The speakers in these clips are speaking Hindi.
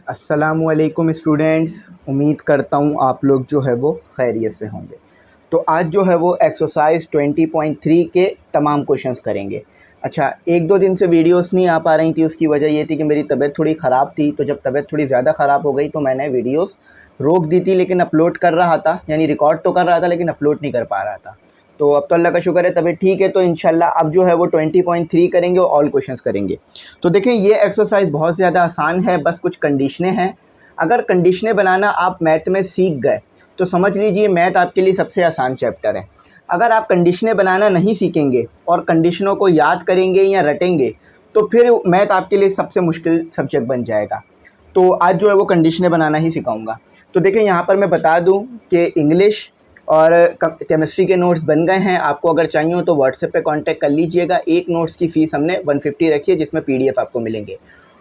अस्सलामुअलैकुम स्टूडेंट्स, उम्मीद करता हूँ आप लोग जो है वो खैरियत से होंगे। तो आज जो है वो एक्सरसाइज 20.3 के तमाम क्वेश्चंस करेंगे। अच्छा, एक दो दिन से वीडियोस नहीं आ पा रही थी, उसकी वजह ये थी कि मेरी तबीयत थोड़ी ख़राब थी। तो जब तबीयत थोड़ी ज़्यादा ख़राब हो गई तो मैंने वीडियोस रोक दी थी, लेकिन अपलोड कर रहा था, यानी रिकॉर्ड तो कर रहा था लेकिन अपलोड नहीं कर पा रहा था। तो अब तो अल्लाह का शुक्र है तबीयत ठीक है। तो इंशाल्लाह अब जो है वो 20.3 करेंगे और ऑल क्वेश्चंस करेंगे। तो देखें, ये एक्सरसाइज बहुत ज़्यादा आसान है, बस कुछ कंडीशनें हैं। अगर कंडीशनें बनाना आप मैथ में सीख गए तो समझ लीजिए मैथ आपके लिए सबसे आसान चैप्टर है। अगर आप कंडीशनें बनाना नहीं सीखेंगे और कंडीशनों को याद करेंगे या रटेंगे तो फिर मैथ आपके लिए सबसे मुश्किल सब्जेक्ट बन जाएगा। तो आज जो है वो कंडीशनें बनाना ही सिखाऊंगा। तो देखें, यहाँ पर मैं बता दूँ कि इंग्लिश और केमिस्ट्री के नोट्स बन गए हैं। आपको अगर चाहिए हो तो व्हाट्सएप पे कांटेक्ट कर लीजिएगा। एक नोट्स की फ़ीस हमने 150 रखी है, जिसमें पीडीएफ आपको मिलेंगे।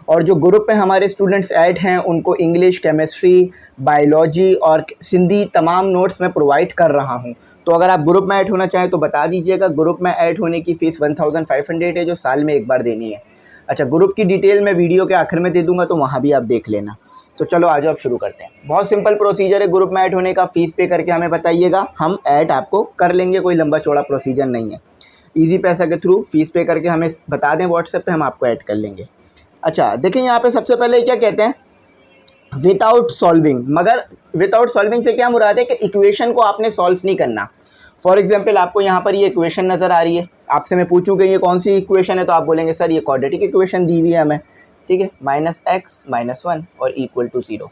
और जो ग्रुप पे हमारे स्टूडेंट्स ऐड हैं उनको इंग्लिश, केमिस्ट्री, बायोलॉजी और सिंधी तमाम नोट्स मैं प्रोवाइड कर रहा हूँ। तो अगर आप ग्रुप में ऐड होना चाहें तो बता दीजिएगा। ग्रुप में ऐड होने की फ़ीस 1500 है, जो साल में एक बार देनी है। अच्छा, ग्रुप की डिटेल मैं वीडियो के आखिर में दे दूँगा, तो वहाँ भी आप देख लेना। तो चलो आज आप शुरू करते हैं। बहुत सिंपल प्रोसीजर है ग्रुप में ऐड होने का। फ़ीस पे करके हमें बताइएगा, हम ऐड आपको कर लेंगे। कोई लंबा चौड़ा प्रोसीजर नहीं है। इजी पैसा के थ्रू फ़ीस पे करके हमें बता दें व्हाट्सएप पे, हम आपको ऐड कर लेंगे। अच्छा देखें, यहाँ पे सबसे पहले क्या कहते हैं, विदाउट सॉल्विंग। मगर विदाउट सॉल्विंग से क्या मुराद है कि इक्वेशन को आपने सॉल्व नहीं करना। फॉर एग्जांपल आपको यहाँ पर ये इक्वेशन नज़र आ रही है, आपसे मैं पूछूँ कि ये कौन सी इक्वेशन है, तो आप बोलेंगे सर ये क्वाड्रेटिक इक्वेशन दी हुई है हमें, ठीक है, -x - 1 और = 0।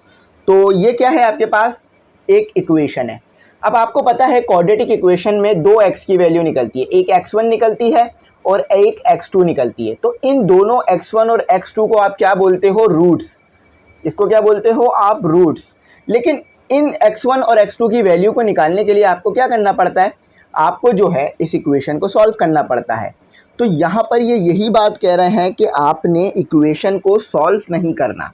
तो ये क्या है, आपके पास एक इक्वेशन है। अब आपको पता है क्वाड्रेटिक इक्वेशन में दो x की वैल्यू निकलती है, एक x1 निकलती है और एक x2 निकलती है। तो इन दोनों x1 और x2 को आप क्या बोलते हो, रूट्स। इसको क्या बोलते हो आप, रूट्स। लेकिन इन x1 और x2 की वैल्यू को निकालने के लिए आपको क्या करना पड़ता है, आपको जो है इस इक्वेशन को सॉल्व करना पड़ता है। तो यहाँ पर ये यही बात कह रहे हैं कि आपने इक्वेशन को सॉल्व नहीं करना।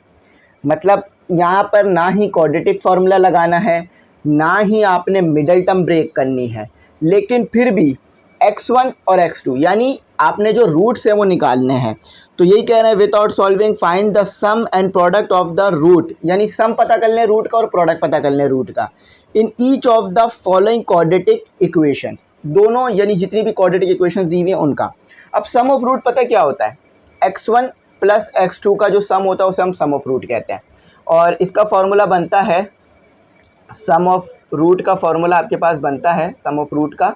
मतलब यहाँ पर ना ही क्वाड्रेटिक फार्मूला लगाना है, ना ही आपने मिडल टर्म ब्रेक करनी है, लेकिन फिर भी x1 और x2 यानी आपने जो रूट्स हैं वो निकालने हैं। तो यही कह रहे हैं, without solving find the sum and product of the root, यानी सम पता कर लें रूट का और प्रोडक्ट पता कर लें रूट का, in each of the following quadratic equations. दोनों यानी जितनी भी क्वाड्रेटिक इक्वेशंस दी हुई हैं उनका। अब सम ऑफ रूट पता क्या होता है, x1 प्लस x2 का जो सम होता है उसे हम सम ऑफ रूट कहते हैं। और इसका फॉर्मूला बनता है, सम ऑफ रूट का फॉर्मूला आपके पास बनता है, सम ऑफ रूट का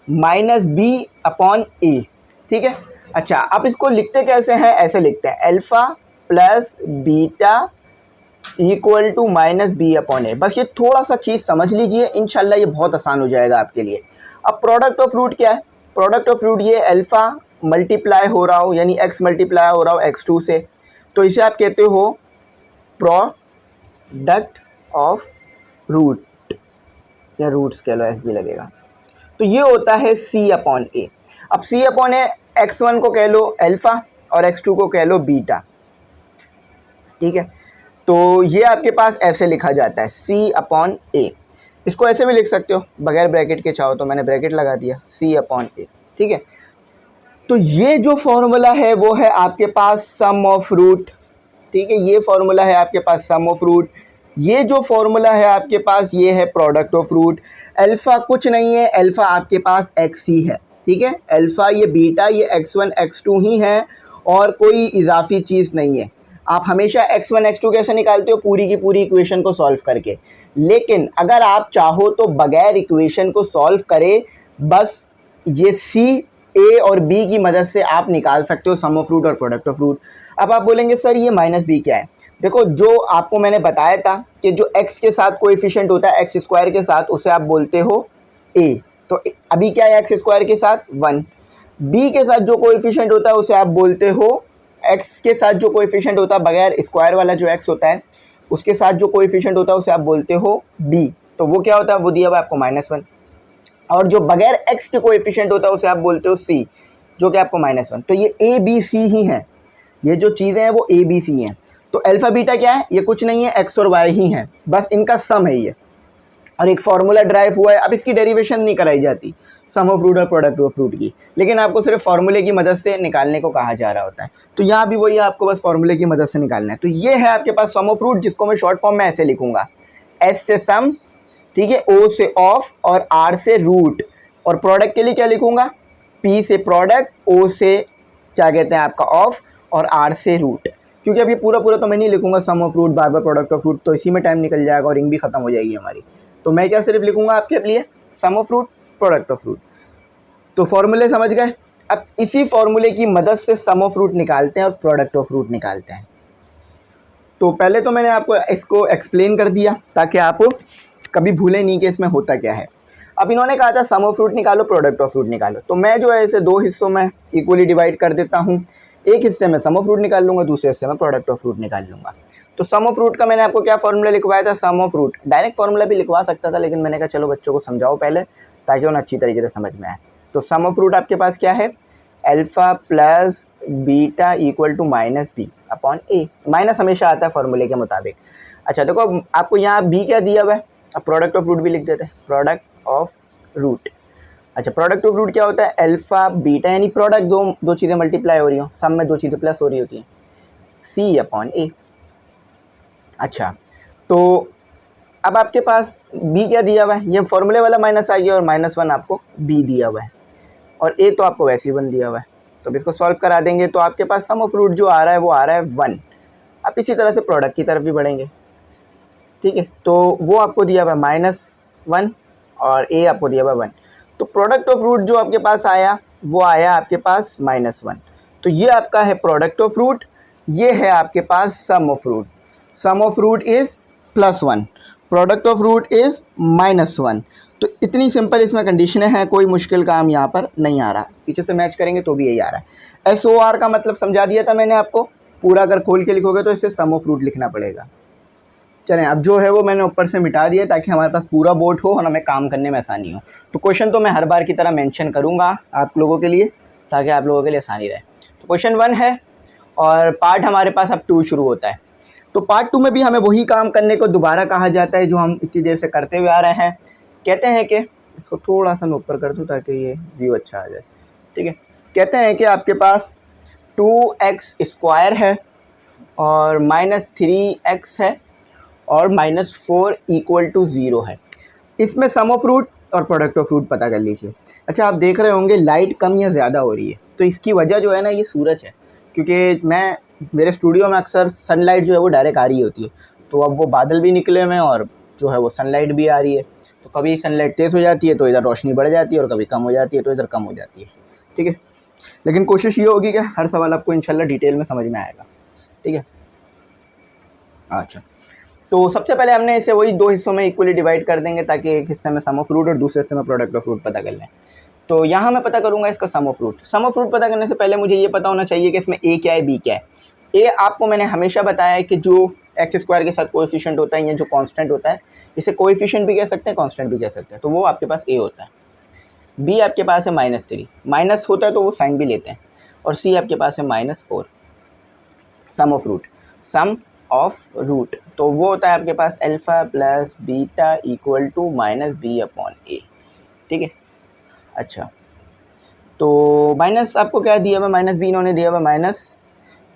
-b/a, ठीक है। अच्छा, अब इसको लिखते कैसे हैं, ऐसे लिखते हैं, alpha plus beta equal to -b/a। बस ये थोड़ा सा चीज़ समझ लीजिए, इंशाल्लाह ये बहुत आसान हो जाएगा आपके लिए। अब प्रोडक्ट ऑफ रूट क्या है, प्रोडक्ट ऑफ रूट ये अल्फ़ा मल्टीप्लाई हो रहा हो, यानी x मल्टीप्लाई हो रहा हो x2 से, तो इसे आप कहते हो प्रोडक्ट ऑफ रूट, या रूट्स कह लो, एस भी लगेगा। तो ये होता है c/a। अब c/a x1 को कह लो अल्फ़ा और x2 को कह लो बीटा, ठीक है। तो ये आपके पास ऐसे लिखा जाता है c/a। इसको ऐसे भी लिख सकते हो बगैर ब्रैकेट के, चाहो तो मैंने ब्रैकेट लगा दिया, c/a, ठीक है। तो ये जो फॉर्मूला है वो है आपके पास सम ऑफ रूट, ठीक है। ये फॉर्मूला है आपके पास सम ऑफ रूट। ये जो फॉर्मूला है आपके पास ये है प्रोडक्ट ऑफ रूट। अल्फ़ा कुछ नहीं है, अल्फ़ा आपके पास x ही है, ठीक है। अल्फ़ा ये बीटा ये x1 x2 ही है और कोई इजाफी चीज़ नहीं है। आप हमेशा x1 x2 कैसे निकालते हो, पूरी की पूरी इक्वेशन को सॉल्व करके। लेकिन अगर आप चाहो तो बगैर इक्वेशन को सॉल्व करे, बस ये c, a और b की मदद से आप निकाल सकते हो सम ऑफ रूट और प्रोडक्ट ऑफ रूट। अब आप बोलेंगे सर ये -b क्या है। देखो, जो आपको मैंने बताया था कि जो x के साथ कोएफिशिएंट होता है x² के साथ, उसे आप बोलते हो a। तो अभी क्या है x² के साथ 1। b के साथ जो कोएफिशिएंट होता है उसे आप बोलते हो, x के साथ जो कोएफिशिएंट होता है बगैर स्क्वायर वाला जो x होता है उसके साथ जो कोएफिशिएंट होता है उसे आप बोलते हो b। तो वो क्या होता है, वो दिया हुआ आपको -1। और जो बगैर x के कोएफिशिएंट होता है उसे आप बोलते हो c, जो कि आपको -1। तो ये a b c ही हैं, ये जो चीज़ें हैं वो a b c हैं। तो अल्फ़ा बीटा क्या है, ये कुछ नहीं है, x और y ही हैं, बस इनका सम है ये। और एक फार्मूला ड्राइव हुआ है। अब इसकी डेरिवेशन नहीं कराई जाती सम ऑफ फ्रूट और प्रोडक्ट ऑफ फ्रूट की, लेकिन आपको सिर्फ फार्मूले की मदद से निकालने को कहा जा रहा होता है। तो यहाँ भी वही आपको बस फार्मूले की मदद से निकालना है। तो ये है आपके पास सम ऑफ फ्रूट, जिसको मैं शॉर्ट फॉर्म में ऐसे लिखूंगा, एस से सम, ठीक है, ओ से ऑफ और आर से रूट, और प्रोडक्ट के लिए क्या लिखूंगा, पी से प्रोडक्ट, ओ से क्या कहते हैं आपका ऑफ, और आर से रूट। क्योंकि अब ये पूरा पूरा तो मैं नहीं लिखूंगा सम ऑफ फ्रूट बार बार प्रोडक्ट ऑफ फ्रूट, तो इसी में टाइम निकल जाएगा और रिंग भी खत्म हो जाएगी हमारी। तो मैं क्या सिर्फ लिखूंगा आपके लिए sum of root product of root. तो फॉर्मूले समझ गए। अब इसी फॉर्मूले की मदद से सम ऑफ फ्रूट निकालते हैं और प्रोडक्ट ऑफ फ्रूट निकालते हैं। तो पहले तो मैंने आपको इसको एक्सप्लेन कर दिया ताकि आप कभी भूलें नहीं कि इसमें होता क्या है। अब इन्होंने कहा था सम ऑफ फ्रूट निकालो प्रोडक्ट ऑफ फ्रूट निकालो, तो मैं जो है इसे दो हिस्सों में इक्वली डिवाइड कर देता हूँ। एक हिस्से में सम ऑफ फ्रूट निकाल लूँगा, दूसरे हिस्से में प्रोडक्ट ऑफ फ्रूट निकाल लूँगा। तो सम ऑफ फ्रूट का मैंने आपको क्या फॉर्मूला लिखवाया था, सम ऑफ फ्रूट, डायरेक्ट फॉर्मूला भी लिखवा सकता था, लेकिन मैंने कहा चलो बच्चों को समझाओ पहले ताकि उन्हें अच्छी तरीके से समझ में आए। तो सम ऑफ फ्रूट आपके पास क्या है, alpha plus beta equal to minus B upon A. Minus हमेशा आता है फॉर्मूले के मुताबिक। अच्छा देखो आपको यहाँ बी क्या दिया हुआ है, अब प्रोडक्ट ऑफ रूट भी लिख देते हैं, प्रोडक्ट ऑफ रूट। अच्छा प्रोडक्ट ऑफ रूट क्या होता है, अल्फ़ा बीटा, यानी प्रोडक्ट दो चीज़ें मल्टीप्लाई हो रही हो, सम में दो चीज़ें प्लस हो रही होती हैं, सी अपॉन ए। अच्छा तो अब आपके पास b क्या दिया हुआ है, ये फॉर्मूले वाला माइनस आ गया और -1 आपको b दिया हुआ है और a तो आपको वैसे ही 1 दिया हुआ है। तो अब इसको सॉल्व करा देंगे तो आपके पास सम ऑफ रूट जो आ रहा है वो आ रहा है 1। आप इसी तरह से प्रोडक्ट की तरफ भी बढ़ेंगे, ठीक है, तो वो आपको दिया हुआ है -1 और a आपको दिया हुआ है 1। तो प्रोडक्ट ऑफ रूट जो आपके पास आया वो आया आपके पास -1। तो ये आपका है प्रोडक्ट ऑफ रूट, ये है आपके पास sum of root. Sum of root is +1, product of root is -1। तो इतनी सिंपल इसमें कंडीशनें हैं, कोई मुश्किल काम यहाँ पर नहीं आ रहा। पीछे से मैच करेंगे तो भी यही आ रहा है। SOR का मतलब समझा दिया था मैंने आपको, पूरा अगर खोल के लिखोगे तो इसे सम ऑफ रूट लिखना पड़ेगा। चलें अब जो है वो मैंने ऊपर से मिटा दिया ताकि हमारे पास पूरा बोर्ड हो और हमें काम करने में आसानी हो। तो क्वेश्चन तो मैं हर बार की तरह मेंशन करूँगा आप लोगों के लिए ताकि आप लोगों के लिए आसानी रहे। तो क्वेश्चन 1 है और पार्ट हमारे पास अब 2 शुरू होता है। तो पार्ट 2 में भी हमें वही काम करने को दोबारा कहा जाता है जो हम इतनी देर से करते हुए आ रहे हैं। कहते हैं कि इसको थोड़ा सा मैं ऊपर कर दूं ताकि ये व्यू अच्छा आ जाए, ठीक है। कहते हैं कि आपके पास 2x² है और -3x है और -4 = 0 है। इसमें सम ऑफ रूट और प्रोडक्ट ऑफ रूट पता कर लीजिए। अच्छा आप देख रहे होंगे लाइट कम या ज़्यादा हो रही है, तो इसकी वजह जो है ना ये सूरज है, क्योंकि मेरे स्टूडियो में अक्सर सनलाइट जो है वो डायरेक्ट आ रही होती है। तो अब वो बादल भी निकले हुए हैं और जो है वो सनलाइट भी आ रही है, तो कभी सनलाइट तेज़ हो जाती है तो इधर रोशनी बढ़ जाती है और कभी कम हो जाती है तो इधर कम हो जाती है, ठीक है। लेकिन कोशिश ये होगी कि हर सवाल आपको इंशाल्लाह डिटेल में समझ में आएगा, ठीक है। अच्छा तो सबसे पहले हमने इसे वही 2 हिस्सों में इक्वली डिवाइड कर देंगे ताकि एक हिस्से में सम ऑफ रूट और दूसरे हिस्से में प्रोडक्ट ऑफ रूट पता कर लें। तो यहाँ मैं पता करूँगा इसका sum of root. Sum of root पता करने से पहले मुझे ये पता होना चाहिए कि इसमें a क्या है, b क्या है। a आपको मैंने हमेशा बताया है कि जो x² के साथ कोएफिशिएंट होता है या जो कांस्टेंट होता है, इसे कोएफिशिएंट भी कह सकते हैं, कांस्टेंट भी कह सकते हैं, तो वो आपके पास a होता है। b आपके पास है -3, माइनस होता है तो वो साइन भी लेते हैं, और c आपके पास है -4। Sum of root, sum of root तो वो होता है आपके पास alpha plus beta equal to -b/a, ठीक है। अच्छा तो माइनस आपको क्या दिया हुआ, -b इन्होंने दिया हुआ माइनस,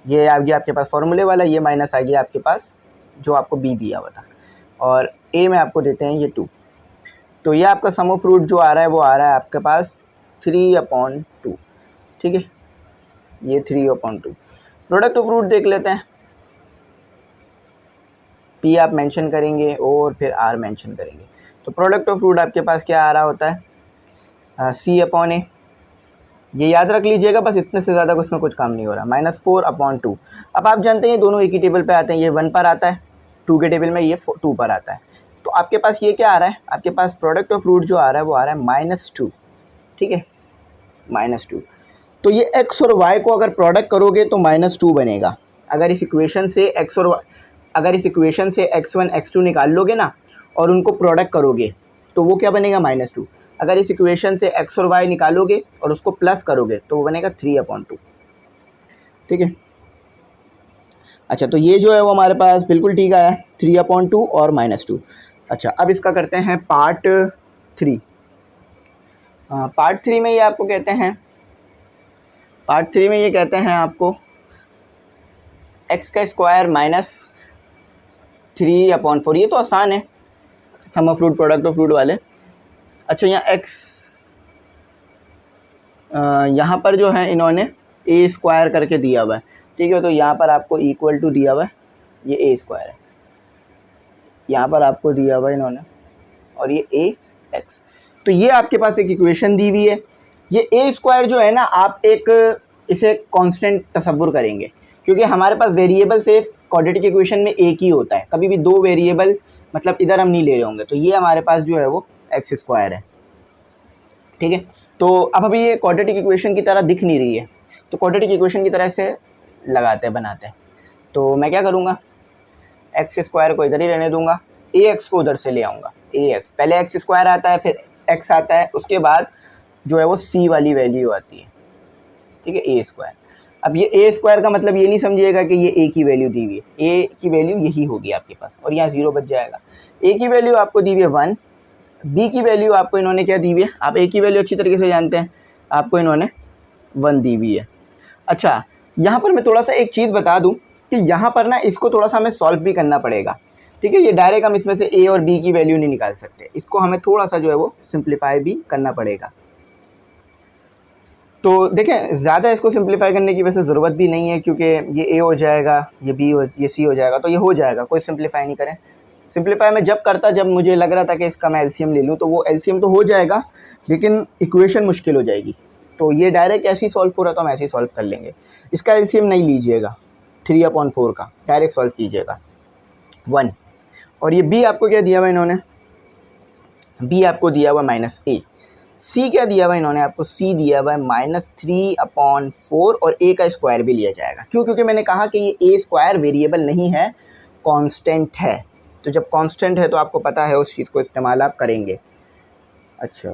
ये आ गया आपके पास फॉर्मूले वाला, ये माइनस आ गया आपके पास जो आपको b दिया हुआ था, और a में आपको देते हैं ये 2। तो ये आपका सम ऑफ रूट जो आ रहा है वो आ रहा है आपके पास 3/2, ठीक है, ये 3/2। प्रोडक्ट ऑफ रूट देख लेते हैं, p आप मेंशन करेंगे और फिर r मेंशन करेंगे। तो प्रोडक्ट ऑफ रूट आपके पास क्या आ रहा होता है, c/a। ये याद रख लीजिएगा, बस इतने से ज़्यादा उसमें कुछ काम नहीं हो रहा। -4/2। अब आप जानते हैं ये दोनों एक ही टेबल पे आते हैं, ये 1 पर आता है 2 के टेबल में, ये 2 पर आता है। तो आपके पास ये क्या आ रहा है, आपके पास प्रोडक्ट ऑफ रूट जो आ रहा है वो आ रहा है -2, ठीक है, -2। तो ये x और y को अगर प्रोडक्ट करोगे तो -2 बनेगा। अगर इस इक्वेशन से x1 x2 निकाल लोगे ना और उनको प्रोडक्ट करोगे तो वो क्या बनेगा, -2। अगर इस इक्वेशन से x और y निकालोगे और उसको प्लस करोगे तो वो बनेगा 3/2, ठीक है। अच्छा तो ये जो है वो हमारे पास बिल्कुल ठीक आया, 3/2 और -2। अच्छा, अब इसका करते हैं पार्ट 3। पार्ट 3 में ये आपको कहते हैं, पार्ट 3 में ये कहते हैं आपको एक्स का स्क्वायर माइनस 3/4। ये तो आसान है, sum of root product of root वाले। अच्छा, यहाँ एक्स यहाँ पर जो है इन्होंने ए स्क्वायर करके दिया हुआ है, ठीक है। तो यहाँ पर आपको इक्वल टू दिया हुआ है, ये ए स्क्वायर है, यहाँ पर आपको दिया हुआ है इन्होंने, और ये ए एक्स। तो ये आपके पास एक इक्वेशन दी हुई है। ये ए स्क्वायर जो है ना, आप एक इसे कांस्टेंट तसव्वुर करेंगे, क्योंकि हमारे पास वेरिएबल सिर्फ क्वाड्रेटिक इक्वेशन में एक ही होता है, कभी भी दो वेरिएबल मतलब इधर हम नहीं ले रहे होंगे। तो ये हमारे पास जो है वो एक्स स्क्वायर है, ठीक है। तो अब अभी ये क्वाड्रेटिक इक्वेशन की तरह दिख नहीं रही है, तो क्वाड्रेटिक इक्वेशन की तरह से लगाते हैं, बनाते हैं। तो मैं क्या करूँगा, एक्स स्क्वायर को इधर ही रहने दूंगा, ए एक्स को उधर से ले आऊँगा, ए एक्स, पहले एक्स स्क्वायर आता है फिर एक्स आता है, उसके बाद जो है वो सी वाली वैल्यू आती है, ठीक है, ए स्क्वायर। अब ये ए स्क्वायर का मतलब ये नहीं समझिएगा कि ये ए की वैल्यू दी हुई है, ए की वैल्यू यही होगी आपके पास, और यहाँ 0 बच जाएगा। ए की वैल्यू आपको दी हुई है 1, बी की वैल्यू आपको इन्होंने क्या दी हुई है, आप ए की वैल्यू अच्छी तरीके से जानते हैं, आपको इन्होंने 1 दी हुई है। अच्छा, यहाँ पर मैं थोड़ा सा एक चीज़ बता दूँ कि यहाँ पर ना इसको थोड़ा सा हमें सॉल्व भी करना पड़ेगा, ठीक है। ये डायरेक्ट हम इसमें से ए और बी की वैल्यू नहीं निकाल सकते, इसको हमें थोड़ा सा जो है वो सिंप्लीफाई भी करना पड़ेगा। तो देखें, ज़्यादा इसको सिंप्लीफाई करने की वैसे ज़रूरत भी नहीं है, क्योंकि ये ए हो जाएगा, ये बी हो, ये सी हो जाएगा, तो ये हो जाएगा, कोई सिंप्लीफाई नहीं करें। सिंप्लीफाई मैं जब करता, जब मुझे लग रहा था कि इसका मैं एलसीएम ले लूँ, तो वो एलसीएम तो हो जाएगा लेकिन इक्वेशन मुश्किल हो जाएगी। तो ये डायरेक्ट ऐसे ही सॉल्व हो रहा, तो हम ऐसे ही सॉल्व कर लेंगे। इसका एलसीएम नहीं लीजिएगा 3/4 का, डायरेक्ट सॉल्व कीजिएगा 1। और ये बी आपको क्या दिया हुआ इन्होंने, बी आपको दिया हुआ माइनस ए। सी क्या दिया हुआ इन्होंने आपको, सी दिया हुआ है -3/4, और ए का स्क्वायर भी लिया जाएगा। क्यों, क्योंकि मैंने कहा कि ये ए स्क्वायर वेरिएबल नहीं है, कांस्टेंट है। तो जब कांस्टेंट है तो आपको पता है उस चीज़ को इस्तेमाल आप करेंगे। अच्छा,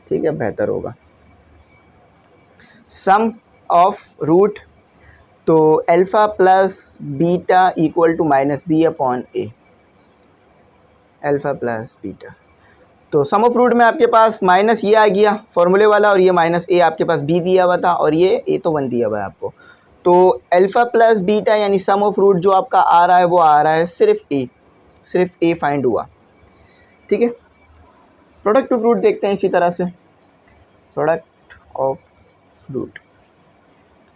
ठीक है, बेहतर होगा। सम ऑफ रूट, तो alpha plus beta equal to -b/a, alpha plus beta. तो सम ऑफ रूट में आपके पास माइनस ये आ गया फॉर्मूले वाला, और ये माइनस ए आपके पास बी दिया हुआ था, और ये ए तो 1 दिया हुआ है आपको। तो अल्फ़ा प्लस बीटा यानी सम ऑफ रूट जो आपका आ रहा है वो आ रहा है सिर्फ ए फाइंड हुआ, ठीक है। प्रोडक्ट ऑफ रूट देखते हैं इसी तरह से, product of root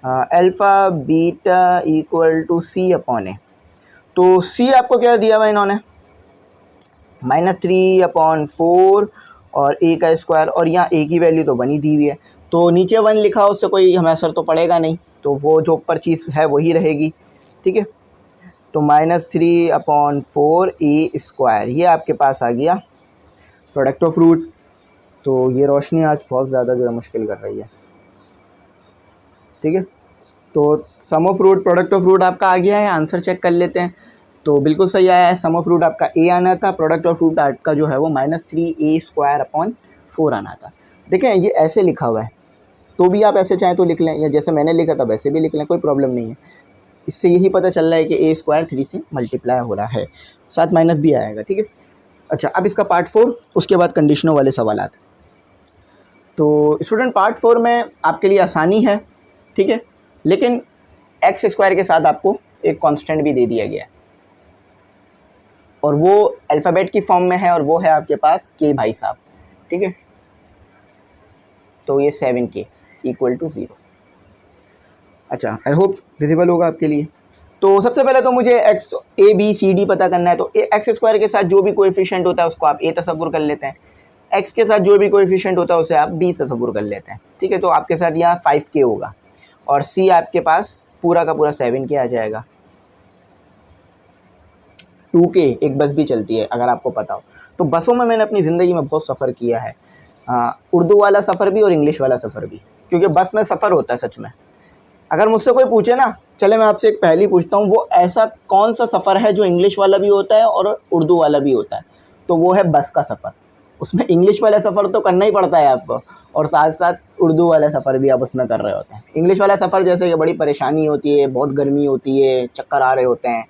alpha beta equal to c/a। तो c आपको क्या दिया हुआ इन्होंने, -3/4 और a का स्क्वायर, और यहाँ a की वैल्यू तो 1 ही दी हुई है, तो नीचे 1 लिखा उससे कोई हमें असर तो पड़ेगा नहीं, तो वो जो ऊपर चीज़ है वही रहेगी, ठीक है। तो -3/4 a स्क्वायर, ये आपके पास आ गया प्रोडक्ट ऑफ रूट। तो ये रोशनी आज बहुत ज़्यादा जो है मुश्किल कर रही है, ठीक है। तो sum of root product of root आपका आ गया है, आंसर चेक कर लेते हैं। तो बिल्कुल सही आया है, सम ऑफ रूट आपका ए आना था, प्रोडक्ट ऑफ रूट आपका जो है वो -3a² आना था। देखें, ये ऐसे लिखा हुआ है, तो भी आप ऐसे चाहें तो लिख लें, या जैसे मैंने लिखा था वैसे भी लिख लें, कोई प्रॉब्लम नहीं है। इससे यही पता चल रहा है कि a² 3 से मल्टीप्लाई हो रहा है, साथ माइनस भी आएगा, ठीक है। अच्छा, अब इसका पार्ट 4, उसके बाद कंडीशनों वाले सवाल। तो स्टूडेंट, पार्ट 4 में आपके लिए आसानी है, ठीक है, लेकिन एक्स स्क्वायर के साथ आपको एक कांस्टेंट भी दे दिया गया है, और वो अल्फ़ाबेट की फॉर्म में है, और वो है आपके पास के भाई साहब, ठीक है। तो ये 7k इक्वल टू 0। अच्छा, आई होप विजिबल होगा आपके लिए। तो सबसे पहले तो मुझे X A B C D पता करना है। तो एक्स स्क्वायर के साथ जो भी कोएफिशिएंट होता है उसको आप ए तसव्वुर कर लेते हैं, एक्स के साथ जो भी कोएफिशिएंट होता है उसे आप बी तसव्वुर कर लेते हैं, ठीक है। तो आपके साथ यहाँ 5k होगा, और सी आपके पास पूरा का पूरा 7k आ जाएगा। 2k एक बस भी चलती है, अगर आपको पता हो। तो बसों में मैंने अपनी ज़िंदगी में बहुत सफ़र किया है, उर्दू वाला सफ़र भी और इंग्लिश वाला सफ़र भी, क्योंकि बस में सफ़र होता है सच में। अगर मुझसे कोई पूछे ना, चले मैं आपसे एक पहेली पूछता हूँ, वो ऐसा कौन सा सफ़र है जो इंग्लिश वाला भी होता है और उर्दू वाला भी होता है, तो वो है बस का सफ़र। उसमें इंग्लिश वाला सफ़र तो करना ही पड़ता है आपको, और साथ साथ उर्दू वाला सफ़र भी आप उसमें कर रहे होते हैं। इंग्लिश वाला सफ़र जैसे कि बड़ी परेशानी होती है, बहुत गर्मी होती है, चक्कर आ रहे होते हैं,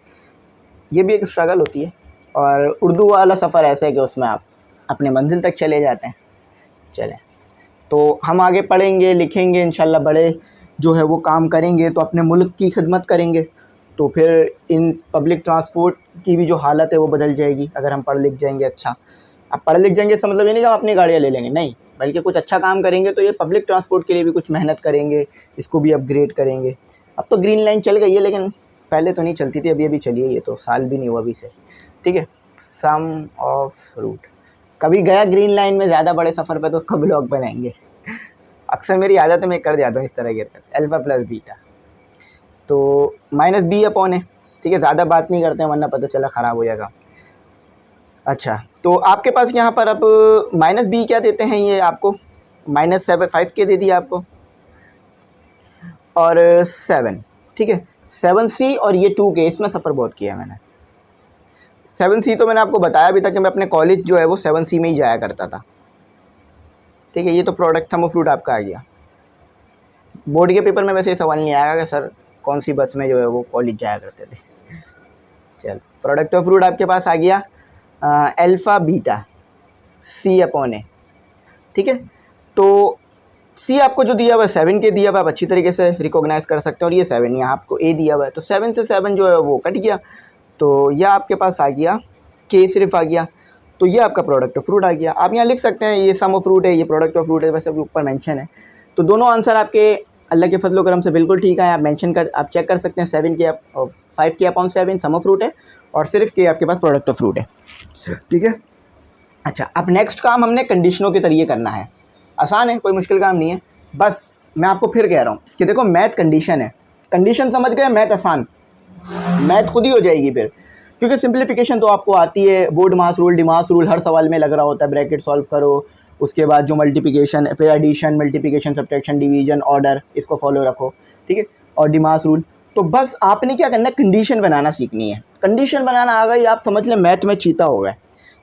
ये भी एक स्ट्रगल होती है। और उर्दू वाला सफ़र ऐसा है कि उसमें आप अपने मंजिल तक चले जाते हैं। चलें, तो हम आगे पढ़ेंगे, लिखेंगे, इंशाल्लाह बड़े जो है वो काम करेंगे तो अपने मुल्क की खिदमत करेंगे। तो फिर इन पब्लिक ट्रांसपोर्ट की भी जो हालत है वो बदल जाएगी अगर हम पढ़ लिख जाएंगे। अच्छा, अब पढ़ लिख जाएंगे इसका मतलब ये नहीं कि हम अपनी गाड़ियाँ ले लेंगे, नहीं, बल्कि कुछ अच्छा काम करेंगे तो ये पब्लिक ट्रांसपोर्ट के लिए भी कुछ मेहनत करेंगे, इसको भी अपग्रेड करेंगे। अब तो ग्रीन लाइन चल गई है, लेकिन पहले तो नहीं चलती थी, अभी अभी चली है, ये तो साल भी नहीं हुआ अभी से। ठीक है, सम ऑफ रूट, कभी गया ग्रीन लाइन में ज़्यादा बड़े सफ़र पे तो उसका ब्लॉग बनाएंगे। अक्सर मेरी आदत है, मैं कर जाता हूँ इस तरह के अल्फ़ा प्लस बीटा, तो माइनस बी अपॉन है। ठीक है, ज़्यादा बात नहीं करते हैं वरना पता चला ख़राब हो जाएगा। अच्छा, तो आपके पास यहाँ पर अब माइनस बी क्या देते हैं, ये आपको -5 के दे दिया आपको, और 7। ठीक है, 7C और ये 2K, इसमें सफ़र बहुत किया मैंने। 7C तो मैंने आपको बताया भी था कि मैं अपने कॉलेज जो है वो 7C में ही जाया करता था। ठीक है, ये तो प्रोडक्ट थम ऑफ फ्रूट आपका आ गया। बोर्ड के पेपर में वैसे ये सवाल नहीं आएगा कि सर कौन सी बस में जो है वो कॉलेज जाया करते थे। चल, प्रोडक्ट ऑफ फ्रूट आपके पास आ गया अल्फ़ा बीटा C अपॉन ए। ठीक है, तो C आपको जो दिया हुआ है 7 के दिया हुआ, आप अच्छी तरीके से रिकॉग्नाइज़ कर सकते हैं, और ये 7 यहाँ आपको A दिया हुआ है, तो 7 से 7 जो है वो कट गया, तो यह आपके पास आ गया K सिर्फ आ गया, तो ये आपका प्रोडक्ट ऑफ फ्रूट आ गया। आप यहाँ लिख सकते हैं ये सम ऑफ फ्रूट है, ये प्रोडक्ट ऑफ फ्रूट है, वैसे अभी ऊपर मेंशन है। तो दोनों आंसर आपके अल्लाह के फजल करम से बिल्कुल ठीक है। आप मेंशन कर, आप चेक कर सकते हैं, 7 के 5 के अपॉन 7 सम ऑफ फ्रूट है, और सिर्फ के आपके पास प्रोडक्ट ऑफ फ्रूट है। ठीक है, अच्छा, अब नेक्स्ट काम हमने कंडीशनों के तरीके करना है। आसान है, कोई मुश्किल काम नहीं है। बस मैं आपको फिर कह रहा हूँ कि देखो मैथ कंडीशन है, कंडीशन समझ गए, मैथ आसान, मैथ खुद ही हो जाएगी फिर, क्योंकि सिंप्लीफिकेशन तो आपको आती है, बोर्ड मास रूल, डिमास रूल हर सवाल में लग रहा होता है, ब्रैकेट सॉल्व करो, उसके बाद जो मल्टीप्लिकेशन, फिर addition, multiplication, subtraction, division, order, इसको फॉलो रखो। ठीक है, और डिमास रूल, तो बस आपने क्या करना है, कंडीशन बनाना सीखनी है। कंडीशन बनाना आ गई, आप समझ लें मैथ में चीता हो गए।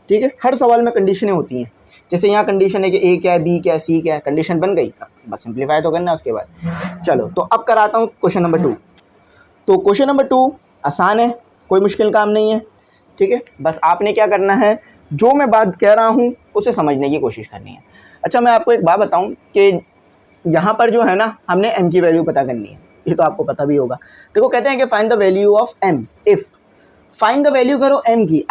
ठीक है, हर सवाल में कंडीशनें होती हैं, जैसे यहाँ कंडीशन है कि ए क्या है, बी क्या है, सी क्या है, कंडीशन बन गई, बस सिंप्लीफाई तो करना है उसके बाद। चलो, तो अब कराता हूँ क्वेश्चन नंबर 2। तो क्वेश्चन नंबर 2 आसान है, कोई मुश्किल काम नहीं है। ठीक है, बस आपने क्या करना है, जो मैं बात कह रहा हूँ उसे समझने की कोशिश करनी है। अच्छा, मैं आपको एक बात बताऊँ कि यहाँ पर जो है ना, हमने m की वैल्यू पता करनी है, ये तो आपको पता भी होगा। देखो कहते हैं कि find the value of m if, find the value करो m की,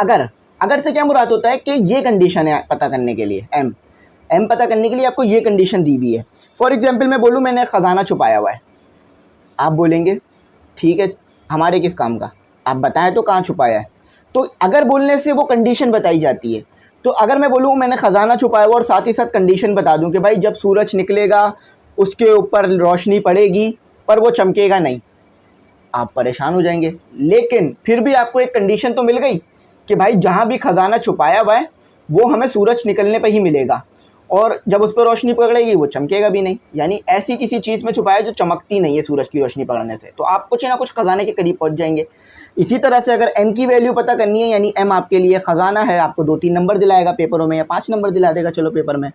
अगर से क्या मुराद होता है कि ये कंडीशन है पता करने के लिए, m पता करने के लिए आपको ये कंडीशन दी हुई है। फॉर एग्जांपल मैं बोलूँ मैंने ख़जाना छुपाया हुआ है, आप बोलेंगे ठीक है हमारे किस काम का, आप बताएं तो कहाँ छुपाया है। तो अगर बोलने से वो कंडीशन बताई जाती है, तो अगर मैं बोलूँ मैंने ख़जाना छुपाया हुआ और साथ ही साथ कंडीशन बता दूँ कि भाई जब सूरज निकलेगा उसके ऊपर रोशनी पड़ेगी पर वो चमकेगा नहीं, आप परेशान हो जाएंगे। लेकिन फिर भी आपको एक कंडीशन तो मिल गई कि भाई जहाँ भी ख़जाना छुपाया हुआ है वो हमें सूरज निकलने पर ही मिलेगा, और जब उस पर रोशनी पकड़ेगी वो चमकेगा भी नहीं, यानी ऐसी किसी चीज़ में छुपाया जो चमकती नहीं है सूरज की रोशनी पकड़ने से, तो आप कुछ ना कुछ ख़जाने के करीब पहुंच जाएंगे। इसी तरह से अगर m की वैल्यू पता करनी है, यानी m आपके लिए ख़जाना है, आपको 2-3 नंबर दिलाएगा पेपरों में, या 5 नंबर दिला देगा चलो पेपर में।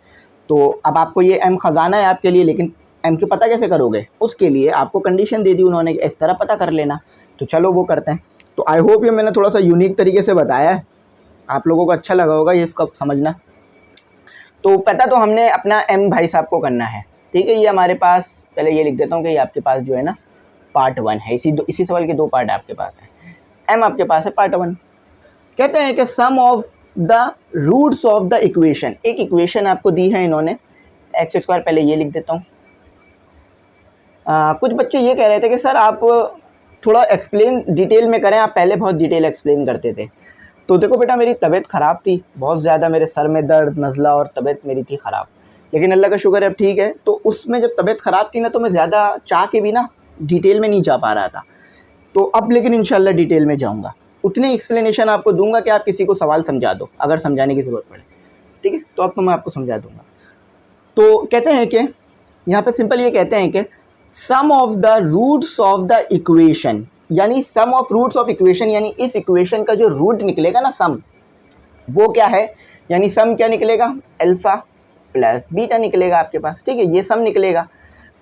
तो अब आपको ये m ख़जाना है आपके लिए, लेकिन m की पता कैसे करोगे, उसके लिए आपको कंडीशन दे दी उन्होंने, इस तरह पता कर लेना। तो चलो वो करते हैं। तो आई होप ये मैंने थोड़ा सा यूनिक तरीके से बताया है, आप लोगों को अच्छा लगा होगा ये इसको समझना। तो पता तो हमने अपना m भाई साहब को करना है। ठीक है, ये हमारे पास, पहले ये लिख देता हूँ कि ये आपके पास जो है ना पार्ट 1 है, इसी सवाल के 2 पार्ट आपके पास है। m आपके पास है पार्ट 1। कहते हैं कि sum of the roots of the equation, एक इक्वेशन आपको दी है इन्होंने x², पहले ये लिख देता हूँ। कुछ बच्चे ये कह रहे थे कि सर आप थोड़ा एक्सप्लेन डिटेल में करें, आप पहले बहुत डिटेल एक्सप्लेन करते थे। तो देखो बेटा, मेरी तबीयत ख़राब थी बहुत ज़्यादा, मेरे सर में दर्द, नज़ला और तबीयत मेरी थी ख़राब, लेकिन अल्लाह का शुक्र है अब ठीक है। तो उसमें जब तबीयत ख़राब थी ना, तो मैं ज़्यादा चाह के भी ना डिटेल में नहीं जा पा रहा था। तो अब लेकिन इंशाल्लाह डिटेल में जाऊँगा, उतनी एक्सप्लेनेशन आपको दूंगा कि आप किसी को सवाल समझा दो अगर समझाने की ज़रूरत पड़े। ठीक है, तो अब तो मैं आपको समझा दूँगा। तो कहते हैं कि यहाँ पर सिंपल ये कहते हैं कि sum of the roots of the equation, यानी sum of roots of equation, यानी इस इक्वेशन का जो रूट निकलेगा ना सम, वो क्या है, यानी सम क्या निकलेगा, अल्फ़ा प्लस बीटा निकलेगा आपके पास। ठीक है, ये सम निकलेगा।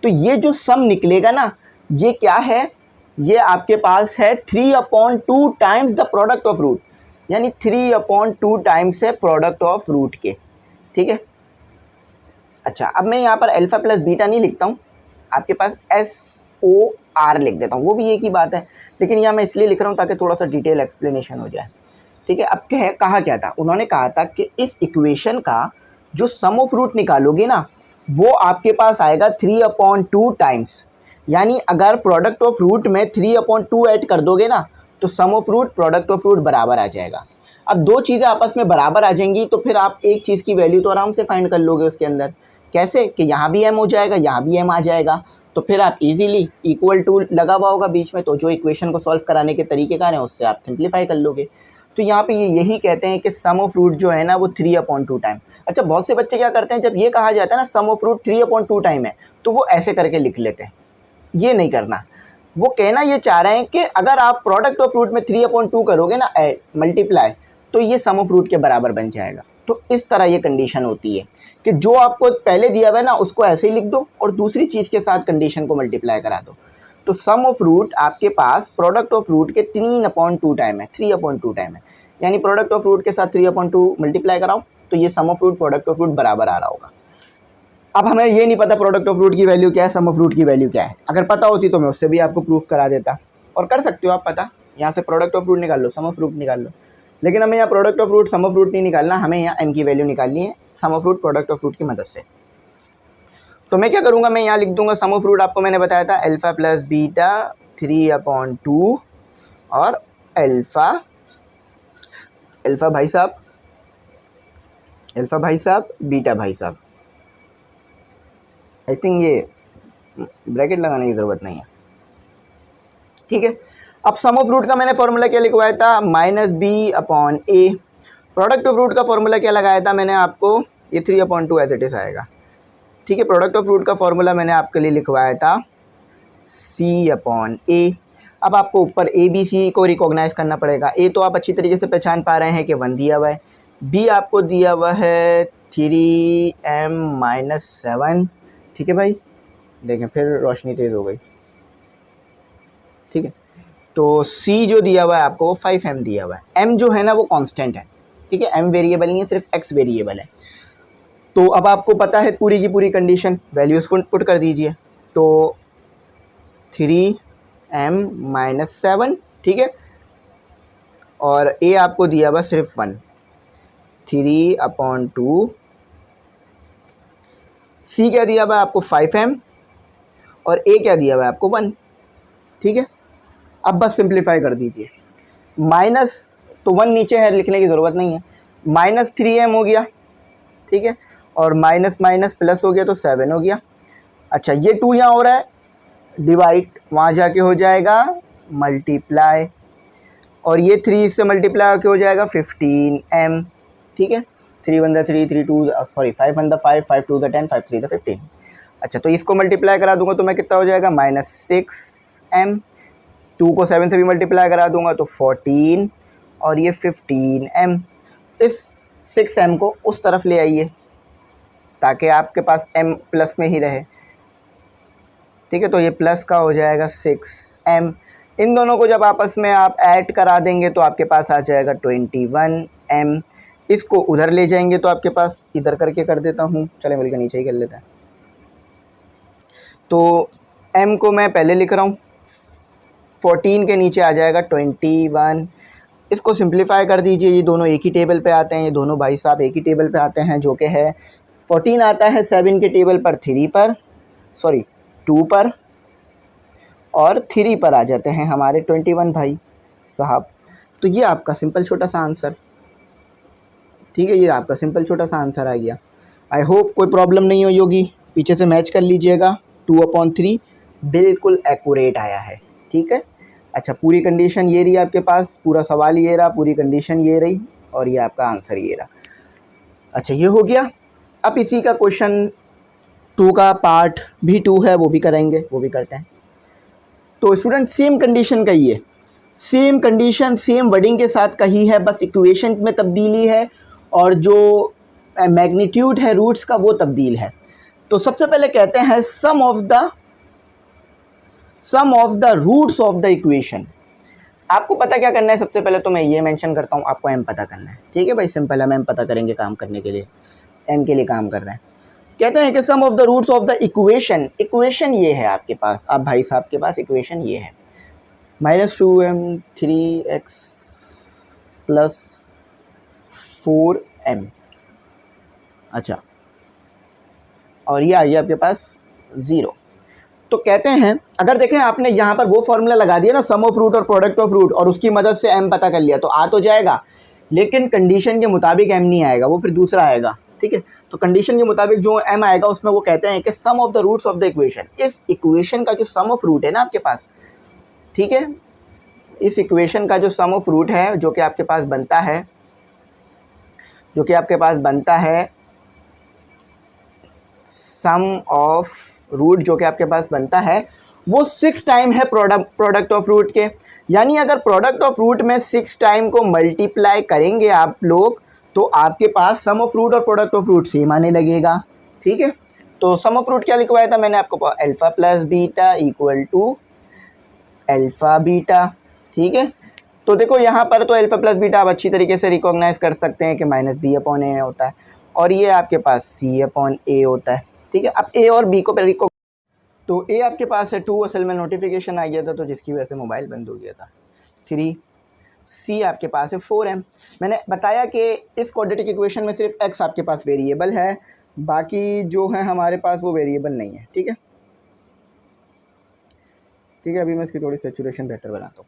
तो ये जो सम निकलेगा ना, ये क्या है, ये आपके पास है 3/2 times the product of root. यानी 3/2 टाइम्स है प्रोडक्ट ऑफ रूट के, ठीक है। अच्छा, अब मैं यहाँ पर अल्फ़ा प्लस बीटा नहीं लिखता हूँ, आपके पास SOR लिख देता हूँ, वो भी एक ही बात है, लेकिन यहाँ मैं इसलिए लिख रहा हूँ ताकि थोड़ा सा डिटेल एक्सप्लेनेशन हो जाए, ठीक है। अब कहा क्या था, उन्होंने कहा था कि इस इक्वेशन का जो सम ऑफ रूट निकालोगे ना, वो आपके पास आएगा 3/2 टाइम्स। यानी अगर प्रोडक्ट ऑफ रूट में 3/2 ऐड कर दोगे ना, तो sum of root product of root बराबर आ जाएगा। अब दो चीज़ें आपस में बराबर आ जाएंगी तो फिर आप एक चीज़ की वैल्यू तो आराम से फाइंड कर लोगे उसके अंदर। कैसे कि यहाँ भी m हो जाएगा, यहाँ भी m आ जाएगा, तो फिर आप इजीली इक्वल टू लगा हुआ होगा बीच में, तो जो इक्वेशन को सॉल्व कराने के तरीक़ेकार हैं उससे आप सिंप्लीफाई कर लोगे। तो यहाँ पे ये यही कहते हैं कि सम ऑफ रूट जो है ना वो 3/2 टाइम। अच्छा, बहुत से बच्चे क्या करते हैं, जब ये कहा जाता है ना सम ऑफ रूट 3/2 टाइम है, तो वो ऐसे करके लिख लेते हैं। ये नहीं करना, वो कहना ये चाह रहे हैं कि अगर आप प्रोडक्ट ऑफ रूट में 3/2 करोगे ना मल्टीप्लाई, तो ये सम ऑफ रूट के बराबर बन जाएगा। तो इस तरह ये कंडीशन होती है कि जो आपको पहले दिया हुआ है ना उसको ऐसे ही लिख दो और दूसरी चीज़ के साथ कंडीशन को मल्टीप्लाई करा दो। तो सम ऑफ रूट आपके पास प्रोडक्ट ऑफ रूट के 3/2 टाइम है, 3/2 टाइम है, यानी प्रोडक्ट ऑफ रूट के साथ 3/2 मल्टीप्लाई कराओ तो ये sum of root product of root बराबर आ रहा होगा। अब हमें ये नहीं पता प्रोडक्ट ऑफ रूट की वैल्यू क्या है, सम ऑफ रूट की वैल्यू क्या है। अगर पता होती तो मैं उससे भी आपको प्रूफ करा देता, और कर सकते हो आप पता, यहाँ से प्रोडक्ट ऑफ रूट निकाल लो, सम ऑफ रूट निकाल लो, लेकिन हमें यहाँ product of root sum of root नहीं निकालना, हमें यहाँ m की वैल्यू निकालनी है sum of root product of root की मदद से। तो मैं क्या करूँगा, मैं यहाँ लिख दूंगा सम ऑफ रूट, आपको मैंने बताया था अल्फ़ा प्लस बीटा 3/2 और अल्फ़ा भाई साहब, अल्फ़ा भाई साहब, बीटा भाई साहब। आई थिंक ये ब्रैकेट लगाने की ज़रूरत नहीं है, ठीक है। अब सम ऑफ रूट का मैंने फॉर्मूला क्या लिखवाया था, -b/a। प्रोडक्ट ऑफ रूट का फॉर्मूला क्या लगाया था मैंने आपको, ये 3/2 एज इट इज़ आएगा, ठीक है। प्रोडक्ट ऑफ रूट का फॉर्मूला मैंने आपके लिए लिखवाया था c/a। अब आपको ऊपर a b c को रिकॉग्नाइज करना पड़ेगा। a तो आप अच्छी तरीके से पहचान पा रहे हैं कि 1 दिया हुआ है, b आपको दिया हुआ है 3m-7, ठीक है भाई, देखें फिर रोशनी तेज़ हो गई, ठीक है। तो c जो दिया हुआ है आपको वो 5m दिया हुआ है। m जो है ना वो कांस्टेंट है, ठीक है, m वेरिएबल नहीं है, सिर्फ x वेरिएबल है। तो अब आपको पता है पूरी की पूरी कंडीशन, वैल्यूज़ पुट कर दीजिए। तो 3m-7, ठीक है, और a आपको दिया हुआ सिर्फ 1, 3/2। c क्या दिया हुआ है आपको 5m और a क्या दिया हुआ है आपको 1, ठीक है। अब बस सिंप्लीफाई कर दीजिए, माइनस तो 1 नीचे है, लिखने की ज़रूरत नहीं है, -3m हो गया, ठीक है, और माइनस माइनस प्लस हो गया तो 7 हो गया। अच्छा, ये 2 यहाँ हो रहा है, डिवाइड वहाँ जाके हो जाएगा मल्टीप्लाई, और ये 3 इससे मल्टीप्लाई होकर हो जाएगा 15m, ठीक है। 3 1 3, 3 2 सॉरी 5 1 5, 5 2 10, 5 3 15। अच्छा, तो इसको मल्टीप्लाई करा दूंगा तो मैं कितना हो जाएगा, -6m। 2 को 7 से भी मल्टीप्लाई करा दूंगा तो 14, और ये 15m। इस 6m को उस तरफ ले आइए ताकि आपके पास m प्लस में ही रहे, ठीक है। तो ये प्लस का हो जाएगा 6m। इन दोनों को जब आपस में आप ऐड करा देंगे तो आपके पास आ जाएगा 21m। इसको उधर ले जाएंगे तो आपके पास, इधर करके कर देता हूँ, चले बल्कि नीचे ही कर लेता है। तो m को मैं पहले लिख रहा हूँ, 14 के नीचे आ जाएगा 21। इसको सिंप्लीफाई कर दीजिए, ये दोनों एक ही टेबल पे आते हैं, ये दोनों भाई साहब एक ही टेबल पे आते हैं, जो कि है 14 आता है 7 के टेबल पर 2 पर, और 3 पर आ जाते हैं हमारे 21 भाई साहब। तो ये आपका सिंपल छोटा सा आंसर, ठीक है, ये आपका सिंपल छोटा सा आंसर आ गया। आई होप कोई प्रॉब्लम नहीं हुई होगी, पीछे से मैच कर लीजिएगा, 2/3 बिल्कुल एक्यूरेट आया है, ठीक है। अच्छा, पूरी कंडीशन ये रही आपके पास, पूरा सवाल ये रहा, पूरी कंडीशन ये रही, और ये आपका आंसर ये रहा। अच्छा, ये हो गया। अब इसी का क्वेश्चन 2 का पार्ट भी 2 है, वो भी करेंगे, वो भी करते हैं। तो स्टूडेंट सेम कंडीशन कही है, सेम कंडीशन सेम वर्डिंग के साथ कही है, बस इक्वेशन में तब्दीली है और जो मैग्नीट्यूड है रूट्स का वो तब्दील है। तो सबसे पहले कहते हैं sum of the roots of the equation. आपको पता क्या करना है, सबसे पहले तो मैं ये मेंशन करता हूँ, आपको एम पता करना है। ठीक है भाई, सिंपल है, हम एम पता करेंगे काम करने के लिए, एम के लिए काम कर रहे हैं। कहते हैं कि sum of the roots of the equation, equation ये है आपके पास, आप भाई साहब के पास इक्वेशन ये है -2m 3x + 4m। अच्छा, और ये आ गया आपके पास 0। तो कहते हैं, अगर देखें आपने यहाँ पर वो फॉर्मूला लगा दिया ना, सम ऑफ रूट और प्रोडक्ट ऑफ रूट, और उसकी मदद से m पता कर लिया, तो आ तो जाएगा, लेकिन कंडीशन के मुताबिक m नहीं आएगा, वो फिर दूसरा आएगा। ठीक है, तो कंडीशन के मुताबिक जो m आएगा उसमें वो कहते हैं कि sum of the roots of the equation, इस इक्वेशन का जो सम ऑफ रूट है ना आपके पास, ठीक है, इस इक्वेशन का जो सम ऑफ रूट है, जो कि आपके पास बनता है, सम ऑफ रूट जो कि आपके पास बनता है वो 6 टाइम है प्रोडक्ट ऑफ रूट के। यानी अगर प्रोडक्ट ऑफ रूट में 6 टाइम को मल्टीप्लाई करेंगे आप लोग, तो आपके पास सम ऑफ रूट और प्रोडक्ट ऑफ रूट सेम आने लगेगा। ठीक है, तो सम ऑफ रूट क्या लिखवाया था मैंने आपको, alpha plus beta equal to alpha beta. ठीक है, तो देखो यहाँ पर तो अल्फ़ा प्लस बीटा आप अच्छी तरीके से रिकॉग्नाइज कर सकते हैं कि -b/a होता है, और ये आपके पास c/a होता है। ठीक है, अब a और b को तो a आपके पास है 2, असल में नोटिफिकेशन आ गया था तो जिसकी वजह से मोबाइल बंद हो गया था। 3, c आपके पास है 4m। मैंने बताया कि इस क्वाड्रेटिक इक्वेशन में सिर्फ x आपके पास वेरिएबल है, बाकी जो है हमारे पास वो वेरिएबल नहीं है। ठीक है, अभी मैं इसकी थोड़ी सेचुरेशन बेहतर बनाता हूँ।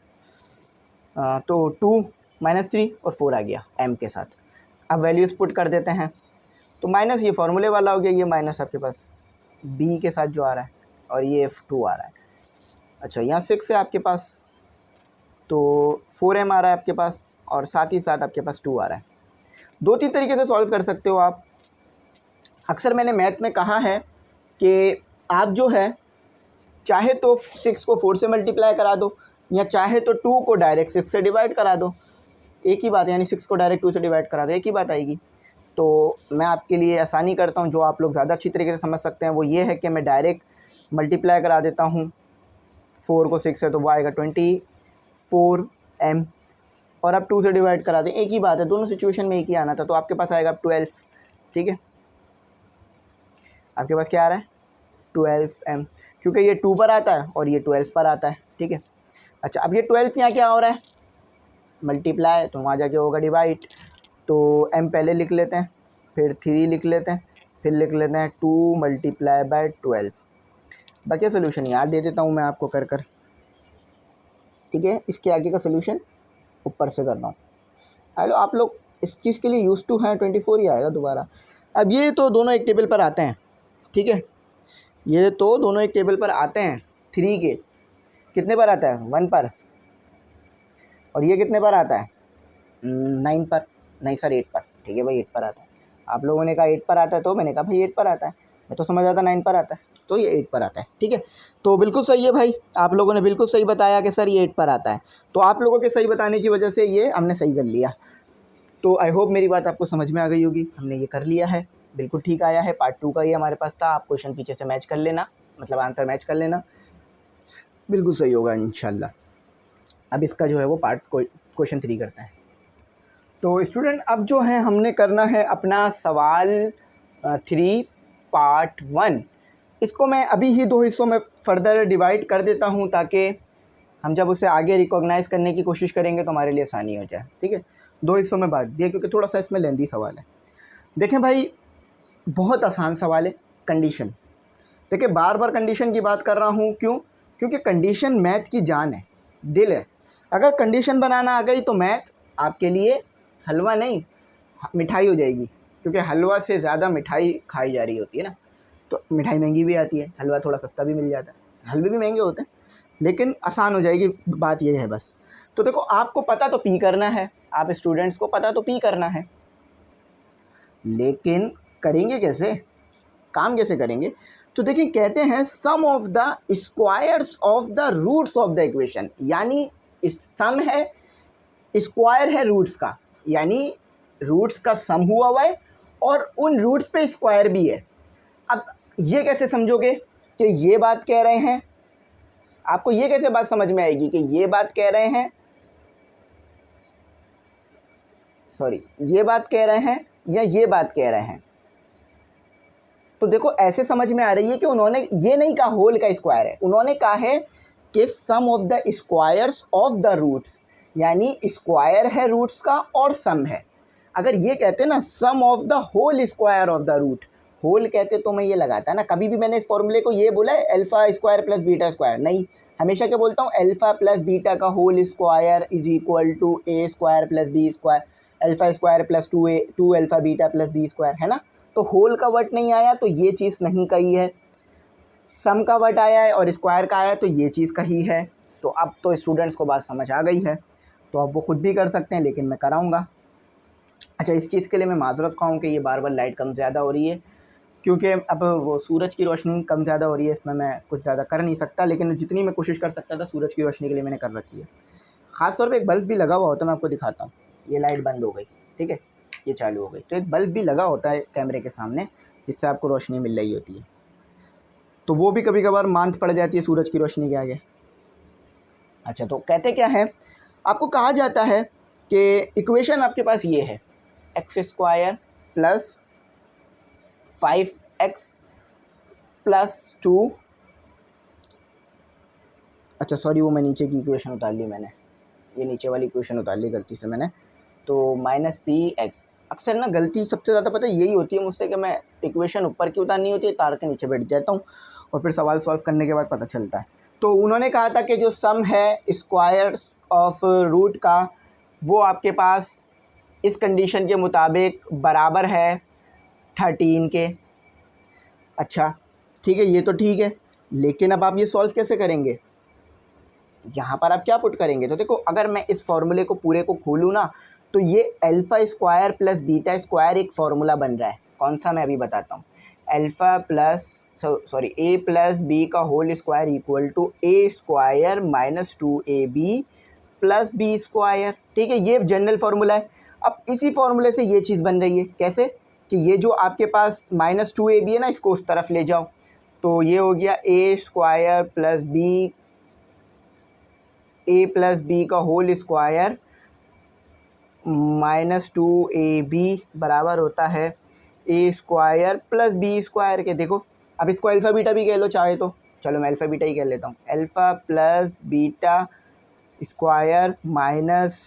तो 2 -3 और 4 आ गया m के साथ। अब वैल्यूज़ पुट कर देते हैं, तो माइनस ये फार्मूले वाला हो गया, ये माइनस आपके पास b के साथ जो आ रहा है, और ये 2 आ रहा है। अच्छा, यहाँ 6 है आपके पास, तो 4m आ रहा है आपके पास, और साथ ही साथ आपके पास 2 आ रहा है। 2-3 तरीके से सॉल्व कर सकते हो आप। अक्सर मैंने मैथ में कहा है कि आप जो है चाहे तो 6 को 4 से मल्टीप्लाई करा दो, या चाहे तो 2 को डायरेक्ट 6 से डिवाइड करा दो, एक ही बात है। यानी 6 को डायरेक्ट 2 से डिवाइड करा दो, एक ही बात आएगी। तो मैं आपके लिए आसानी करता हूँ, जो आप लोग ज़्यादा अच्छी तरीके से समझ सकते हैं, वो ये है कि मैं डायरेक्ट मल्टीप्लाई करा देता हूँ। 4 को 6 है तो वो आएगा 24m, और अब 2 से डिवाइड करा दें, एक ही बात है, दोनों सिचुएशन में एक ही आना था, तो आपके पास आएगा 12। ठीक है, आपके पास क्या आ रहा है 12m, क्योंकि ये 2 पर आता है और ये 12 पर आता है। ठीक है, अच्छा, अब ये 12 यहाँ क्या हो रहा है, मल्टीप्लाई, तो वहाँ जाके होगा डिवाइड। तो m पहले लिख लेते हैं, फिर 3 लिख लेते हैं, फिर लिख लेते हैं 2 × 12। बाकी सोल्यूशन याद दे देता हूँ मैं आपको कर। ठीक है, इसके आगे का सोल्यूशन ऊपर से कर रहा हूँ। हेलो, आप लोग इस चीज़ के लिए यूज़ टू हैं, 24 ही आएगा दोबारा। अब ये तो दोनों एक टेबल पर आते हैं। ठीक है, ये तो दोनों एक टेबल पर आते हैं। 3 के कितने पर आता है, 1 पर, और ये कितने पर आता है 9 पर, नहीं सर 8 पर। ठीक है भाई, 8 पर आता है। आप लोगों ने कहा 8 पर आता है, तो मैंने कहा भाई 8 पर आता है, मैं तो समझ आता 9 पर आता है, तो ये 8 पर आता है। ठीक है, तो बिल्कुल सही है भाई, आप लोगों ने बिल्कुल सही बताया कि सर ये 8 पर आता है। तो आप लोगों के सही बताने की वजह से ये हमने सही कर लिया। तो आई होप मेरी बात आपको समझ में आ गई होगी, हमने ये कर लिया है, बिल्कुल ठीक आया है। पार्ट 2 का ये हमारे पास था, आप क्वेश्चन पीछे से मैच कर लेना, मतलब आंसर मैच कर लेना, बिल्कुल सही होगा इंशाल्लाह। अब इसका जो है वो पार्ट क्वेश्चन 3 करता है। तो स्टूडेंट, अब जो है हमने करना है अपना सवाल 3 पार्ट 1। इसको मैं अभी ही 2 हिस्सों में फ़र्दर डिवाइड कर देता हूँ, ताकि हम जब उसे आगे रिकॉग्नाइज़ करने की कोशिश करेंगे तो हमारे लिए आसानी हो जाए। ठीक है, 2 हिस्सों में बांट दिया, क्योंकि थोड़ा सा इसमें लेंदी सवाल है। देखें भाई, बहुत आसान सवाल है। कंडीशन, देखिए बार बार कंडीशन की बात कर रहा हूँ, क्यों? क्योंकि कंडीशन मैथ की जान है, दिल है। अगर कंडीशन बनाना आ गई तो मैथ आपके लिए हलवा नहीं, मिठाई हो जाएगी, क्योंकि हलवा से ज़्यादा मिठाई खाई जा रही होती है ना। तो मिठाई महंगी भी आती है, हलवा थोड़ा सस्ता भी मिल जाता है, हलवे भी महंगे होते हैं, लेकिन आसान हो जाएगी, बात यह है बस। तो देखो, आपको पता तो पी करना है, आप स्टूडेंट्स को पता तो पी करना है, लेकिन करेंगे कैसे, काम कैसे करेंगे? तो देखिए, कहते हैं sum of the squares of the roots of the equation, यानी सम है, स्क्वायर है रूट्स का, यानी रूट्स का सम हुआ है और उन रूट्स पे स्क्वायर भी है। अब ये कैसे समझोगे कि ये बात कह रहे हैं? आपको ये कैसे बात समझ में आएगी कि ये बात कह रहे हैं सॉरी ये बात कह रहे हैं या ये बात कह रहे हैं? तो देखो ऐसे समझ में आ रही है कि उन्होंने ये नहीं कहा होल का स्क्वायर है, उन्होंने कहा है कि sum of the squares of the roots, यानी स्क्वायर है रूट्स का और सम है। अगर ये कहते ना sum of the whole square of the root, whole कहते तो मैं ये लगाता ना। कभी भी मैंने इस फॉर्मूले को ये बोला है alpha square plus beta square, नहीं, हमेशा क्या बोलता हूँ अल्फा प्लस बीटा का whole square is equal to A square plus B square, alpha square plus 2 alpha beta plus B square, है ना। तो होल का वर्ड नहीं आया तो ये चीज़ नहीं कही है, सम का वर्ड आया है और स्क्वायर का आया तो ये चीज़ कही है। तो अब तो स्टूडेंट्स को बात समझ आ गई है, तो अब वो खुद भी कर सकते हैं, लेकिन मैं कराऊंगा। अच्छा, इस चीज़ के लिए मैं माजरत खाऊँ कि ये बार बार लाइट कम ज़्यादा हो रही है, क्योंकि अब वो सूरज की रोशनी कम ज़्यादा हो रही है, इसमें मैं कुछ ज़्यादा कर नहीं सकता, लेकिन जितनी मैं कोशिश कर सकता था सूरज की रोशनी के लिए मैंने कर रखी है। ख़ास तौर पे एक बल्ब भी लगा हुआ होता है, मैं आपको दिखाता हूँ। ये लाइट बंद हो गई, ठीक है, ये चालू हो गई, तो एक बल्ब भी लगा होता है कैमरे के सामने जिससे आपको रोशनी मिल रही होती है, तो वो भी कभी कभार मांद पड़ जाती है सूरज की रोशनी के आगे। अच्छा, तो कहते क्या है, आपको कहा जाता है कि इक्वेशन आपके पास ये है x square plus 5x plus 2, अच्छा सॉरी वो मैं नीचे की इक्वेशन उतार ली मैंने, ये नीचे वाली इक्वेशन उतार ली गलती से मैंने, तो माइनस पी एक्स। अक्सर ना गलती सबसे ज़्यादा पता है यही होती है मुझसे कि मैं इक्वेशन ऊपर की उतारनी होती है, तार के नीचे बैठ जाता हूँ और फिर सवाल सॉल्व करने के बाद पता चलता है। तो उन्होंने कहा था कि जो सम है स्क्वायर्स ऑफ रूट का वो आपके पास इस कंडीशन के मुताबिक बराबर है 13 के। अच्छा ठीक है, ये तो ठीक है, लेकिन अब आप ये सॉल्व कैसे करेंगे, यहाँ पर आप क्या पुट करेंगे? तो देखो अगर मैं इस फॉर्मूले को पूरे को खोलूँ ना, तो ये alpha square plus beta square एक फार्मूला बन रहा है। कौन सा, मैं अभी बताता हूँ। Alpha plus sorry A plus B का whole square equal to A square minus 2ab plus B square, ठीक है, ये जनरल फार्मूला है। अब इसी फार्मूले से ये चीज़ बन रही है, कैसे कि ये जो आपके पास माइनस 2ab है ना, इसको उस तरफ ले जाओ, तो ये हो गया ए स्क्वायर प्लस बी, ए प्लस बी का होल स्क्वायर माइनस 2ab बराबर होता है ए स्क्वायर प्लस बी स्क्वायर के। देखो अब इसको अल्फ़ा बीटा भी कह लो चाहे तो, चलो मैं अल्फ़ा बीटा ही कह लेता हूँ, alpha plus beta square minus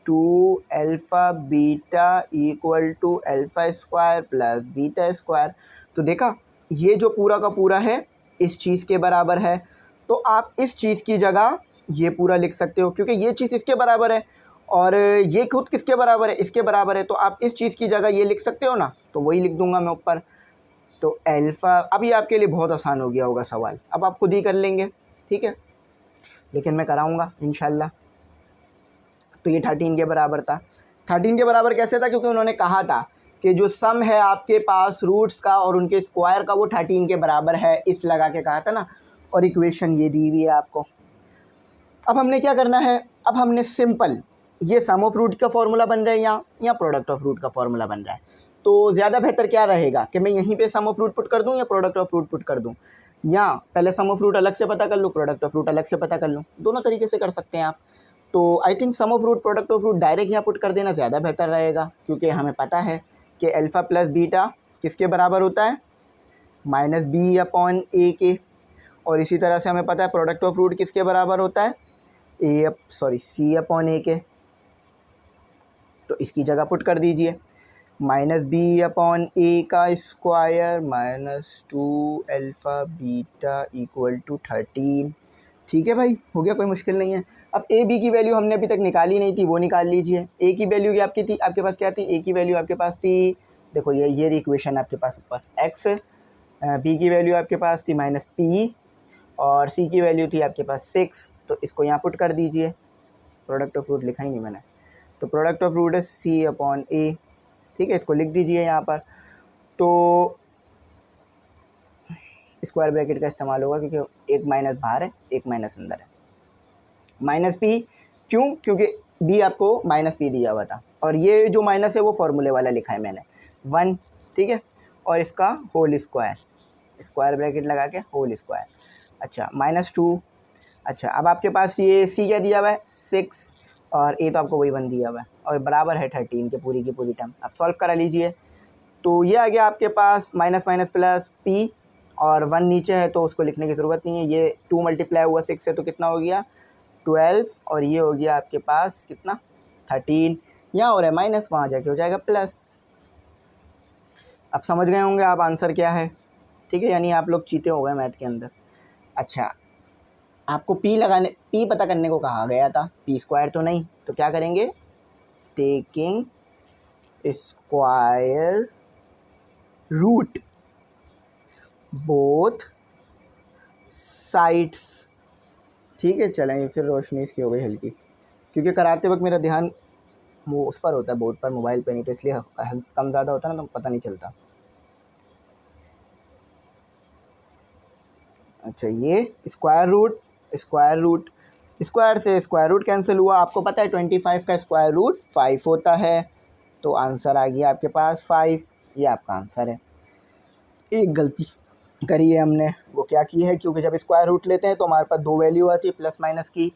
2 alpha beta equal to alpha square plus beta square. तो देखा ये जो पूरा का पूरा है इस चीज़ के बराबर है, तो आप इस चीज़ की जगह ये पूरा लिख सकते हो, क्योंकि ये चीज़ इसके बराबर है और ये खुद किसके बराबर है, इसके बराबर है, तो आप इस चीज़ की जगह ये लिख सकते हो ना, तो वही लिख दूंगा मैं ऊपर। तो अल्फ़ा, अब ये आपके लिए बहुत आसान हो गया होगा सवाल, अब आप खुद ही कर लेंगे, ठीक है, लेकिन मैं कराऊंगा इंशाल्लाह। तो ये 13 के बराबर था। 13 के बराबर कैसे था, क्योंकि उन्होंने कहा था कि जो सम है आपके पास रूट्स का और उनके स्क्वायर का वो 13 के बराबर है, इस लगा के कहा था ना, और इक्वेशन ये दी हुई है आपको। अब हमने क्या करना है, अब हमने सिंपल ये सम ऑफ रूट का फॉर्मूला बन रहा है या प्रोडक्ट ऑफ रूट का फॉर्मूला बन रहा है, तो ज़्यादा बेहतर क्या रहेगा कि मैं यहीं पे सम ऑफ रूट पुट कर दूं या प्रोडक्ट ऑफ रूट पुट कर दूं, या पहले सम ऑफ रूट अलग से पता कर लूँ, प्रोडक्ट ऑफ रूट अलग से पता कर लूँ, दोनों तरीके से कर सकते हैं आप। तो I think sum of root product of root direct यहाँ पुट कर देना ज़्यादा बेहतर रहेगा, क्योंकि हमें पता है कि अल्फ़ा प्लस बीटा किसके बराबर होता है, माइनस बी अपॉन ए के, और इसी तरह से हमें पता है प्रोडक्ट ऑफ रूट किसके बराबर होता है, सी अपॉन ए के। तो इसकी जगह पुट कर दीजिए माइनस बी अपॉन ए का square minus 2 alpha beta equal to 13। ठीक है भाई, हो गया, कोई मुश्किल नहीं है। अब ए बी की वैल्यू हमने अभी तक निकाली नहीं थी, वो निकाल लीजिए। ए की वैल्यू की आपकी थी, आपके पास क्या थी, ए की वैल्यू आपके पास थी, देखो ये इक्वेशन आपके पास ऊपर एक्स, बी की वैल्यू आपके पास थी माइनस पी, और सी की वैल्यू थी आपके पास 6, तो इसको यहाँ पुट कर दीजिए। प्रोडक्ट ऑफ रूट लिखा ही नहीं मैंने, तो प्रोडक्ट ऑफ रूट है सी अपॉन ए, ठीक है, इसको लिख दीजिए यहाँ पर। तो स्क्वायर ब्रैकेट का इस्तेमाल होगा क्योंकि एक माइनस बाहर है एक माइनस अंदर है। माइनस पी क्यों, क्योंकि बी आपको माइनस पी दिया हुआ था, और ये जो माइनस है वो फॉर्मूले वाला लिखा है मैंने 1, ठीक है, और इसका होल स्क्वायर, स्क्वायर ब्रैकेट लगा के होल स्क्वायर। अच्छा माइनस 2, अच्छा अब आपके पास ये सी क्या दिया हुआ है 6, और ए तो आपको वही 1 दिया हुआ है और बराबर है 13 के पूरी की पूरी टर्म। अब सॉल्व करा लीजिए। तो ये आ गया आपके पास माइनस माइनस प्लस पी और 1 नीचे है तो उसको लिखने की ज़रूरत नहीं है। ये 2 मल्टीप्लाई हुआ 6 से तो कितना हो गया 12 और ये हो गया आपके पास कितना 13। यहाँ हो रहा है माइनस, वहाँ जाके हो जाएगा प्लस। अब समझ गए होंगे आप आंसर क्या है, ठीक है, यानी आप लोग चीते हो गए मैथ के अंदर। अच्छा, आपको पी पता करने को कहा गया था, पी स्क्वायर तो नहीं, तो क्या करेंगे, taking square root both sides. ठीक है, चलें, फिर रोशनी इसकी हो गई हल्की, क्योंकि कराते वक्त मेरा ध्यान वो उस पर होता है बोर्ड पर, मोबाइल पर नहीं, तो इसलिए कम ज़्यादा होता है ना, तो पता नहीं चलता। अच्छा, ये स्क्वायर रूट स्क्वायर से स्क्वायर रूट कैंसिल हुआ। आपको पता है 25 का स्क्वायर रूट 5 होता है, तो आंसर आ गया आपके पास 5। ये आपका आंसर है। एक गलती करी है हमने, वो क्या की है, क्योंकि जब स्क्वायर रूट लेते हैं तो हमारे पास 2 वैल्यू आती है प्लस माइनस की,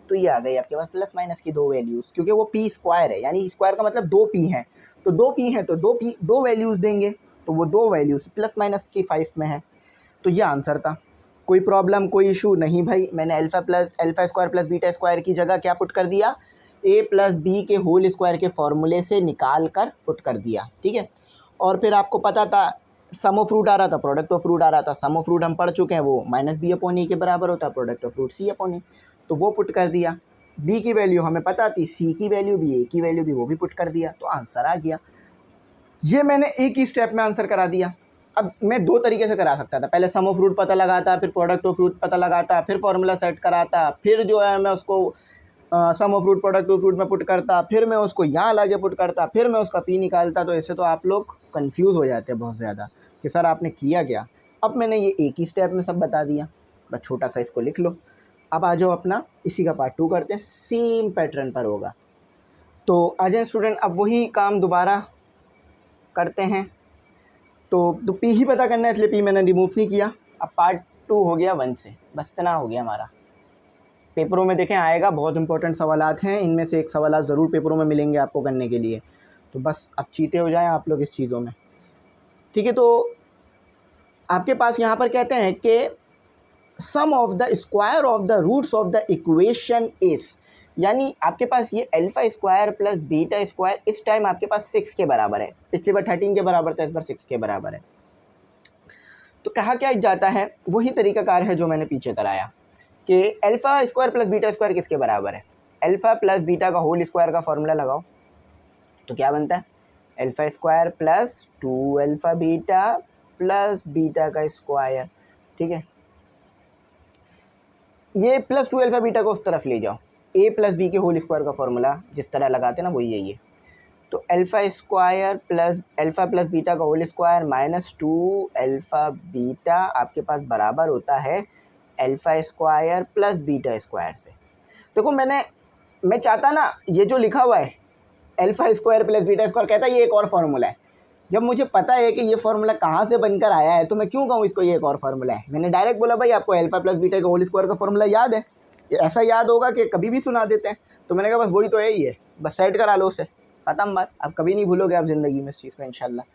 तो ये आ गई आपके पास प्लस माइनस की 2 वैल्यूज़, क्योंकि वो पी स्क्वायर है, यानी स्क्वायर का मतलब 2 पी हैं, तो 2 पी हैं तो 2 वैल्यूज़ देंगे, तो वो 2 वैल्यूज़ प्लस माइनस की 5 में है। तो ये आंसर था। कोई प्रॉब्लम, कोई इशू नहीं भाई। मैंने alpha square plus beta square की जगह क्या पुट कर दिया, ए प्लस बी के होल स्क्वायर के फॉर्मूले से निकाल कर पुट कर दिया, ठीक है। और फिर आपको पता था सम ऑफ रूट आ रहा था, प्रोडक्ट ऑफ रूट आ रहा था। सम ऑफ रूट हम पढ़ चुके हैं, वो माइनस बी अपॉन ए के बराबर होता है, product of root C upon A, तो वो पुट कर दिया। बी की वैल्यू हमें पता थी, सी की वैल्यू भी, ए की वैल्यू भी, वो भी पुट कर दिया, तो आंसर आ गया। ये मैंने एक ही स्टेप में आंसर करा दिया। अब मैं 2 तरीके से करा सकता था, पहले सम ऑफ रूट पता लगाता, फिर प्रोडक्ट ऑफ रूट पता लगाता, फिर फॉर्मूला सेट कराता, फिर जो है मैं उसको sum of root product of root में पुट करता, फिर मैं उसको यहाँ लाके पुट करता, फिर मैं उसका पी निकालता। तो ऐसे तो आप लोग कंफ्यूज हो जाते हैं बहुत ज़्यादा कि सर आपने किया क्या। अब मैंने ये एक ही स्टेप में सब बता दिया, बस छोटा सा इसको लिख लो। अब आ जाओ अपना इसी का पार्ट 2 करते हैं, सेम पैटर्न पर होगा। तो आ जाए स्टूडेंट, अब वही काम दोबारा करते हैं। तो पी ही पता करना है, इसलिए पी मैंने रिमूव नहीं किया। अब पार्ट 2 हो गया 1 से, बस इतना हो गया हमारा। पेपरों में देखें आएगा, बहुत इंपॉर्टेंट सवालात हैं, इनमें से एक सवाल ज़रूर पेपरों में मिलेंगे आपको करने के लिए। तो बस अब चीते हो जाएं आप लोग इस चीज़ों में, ठीक है। तो आपके पास यहाँ पर कहते हैं कि sum of the square of the roots of the equation is, यानी आपके पास ये alpha square plus beta square इस टाइम आपके पास 6 के बराबर है। पिछली बार 13 के बराबर था, इस बार 6 के बराबर है। तो कहा क्या जाता है, वही तरीकाकार है जो मैंने पीछे कराया कि alpha square plus beta square किसके बराबर है। अल्फा प्लस बीटा का होल स्क्वायर का फॉर्मूला लगाओ, तो क्या बनता है, alpha square plus 2 alpha beta plus beta का स्क्वायर, ठीक है। ये प्लस 2 अल्फा बीटा को उस तरफ ले जाओ, ए प्लस बी के होल स्क्वायर का फॉर्मूला जिस तरह लगाते हैं ना, वही है ये। तो alpha square plus alpha plus beta का whole square minus 2 alpha beta आपके पास बराबर होता है alpha square plus beta square से। देखो मैं चाहता ना, ये जो लिखा हुआ है alpha square plus beta square, कहता है ये एक और फार्मूला है। जब मुझे पता है कि ये फार्मूला कहाँ से बनकर आया है, तो मैं क्यों कहूँ इसको ये एक और फार्मूला है। मैंने डायरेक्ट बोला भाई आपको अल्फा प्लस बीटा का होल स्क्वायर का फार्मूला याद है, ऐसा याद होगा कि कभी भी सुना देते हैं। तो मैंने कहा बस वही तो है ही है, बस सेट करा लो उसे, ख़त्म बात। अब कभी नहीं भूलोगे आप ज़िंदगी में इस चीज़ का इंशाल्लाह,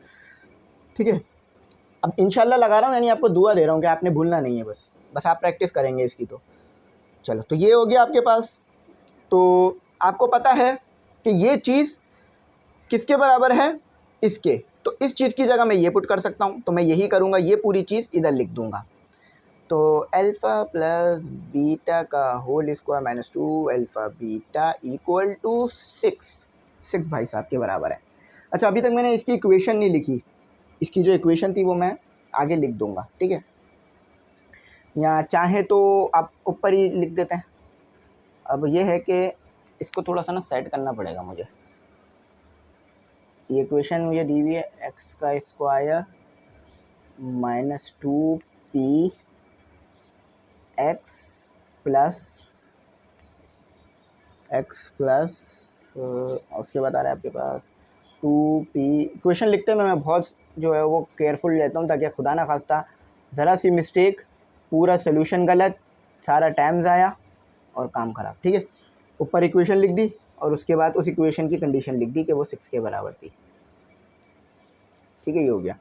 ठीक है। अब इंशाल्लाह लगा रहा हूँ, यानी आपको दुआ दे रहा हूँ कि आपने भूलना नहीं है, बस आप प्रैक्टिस करेंगे इसकी। तो चलो, तो ये हो गया आपके पास। तो आपको पता है कि ये चीज़ किसके बराबर है, इसके, तो इस चीज़ की जगह मैं ये पुट कर सकता हूँ, तो मैं यही करूँगा, ये पूरी चीज़ इधर लिख दूँगा। तो अल्फ़ा प्लस बीटा का whole square minus 2 alpha beta equal to 6 भाई साहब के बराबर है। अच्छा, अभी तक मैंने इसकी इक्वेशन नहीं लिखी, इसकी जो इक्वेशन थी वो मैं आगे लिख दूँगा, ठीक है। या चाहे तो आप ऊपर ही लिख देते हैं। अब ये है कि इसको थोड़ा सा ना सेट करना पड़ेगा मुझे। ये इक्वेशन मुझे दी हुई है एक्स का square minus 2p x plus उसके बाद आ रहा है आपके पास 2p। इक्वेशन लिखते में मैं बहुत जो है वो केयरफुल रहता हूँ, ताकि खुदा ना खास्ता ज़रा सी मिस्टेक, पूरा सोल्यूशन गलत, सारा टाइम ज़ाया और काम ख़राब, ठीक है। ऊपर इक्वेशन लिख दी, और उसके बाद उस इक्वेशन की कंडीशन लिख दी कि वो 6 के बराबर थी। ठीक है, ये हो गया।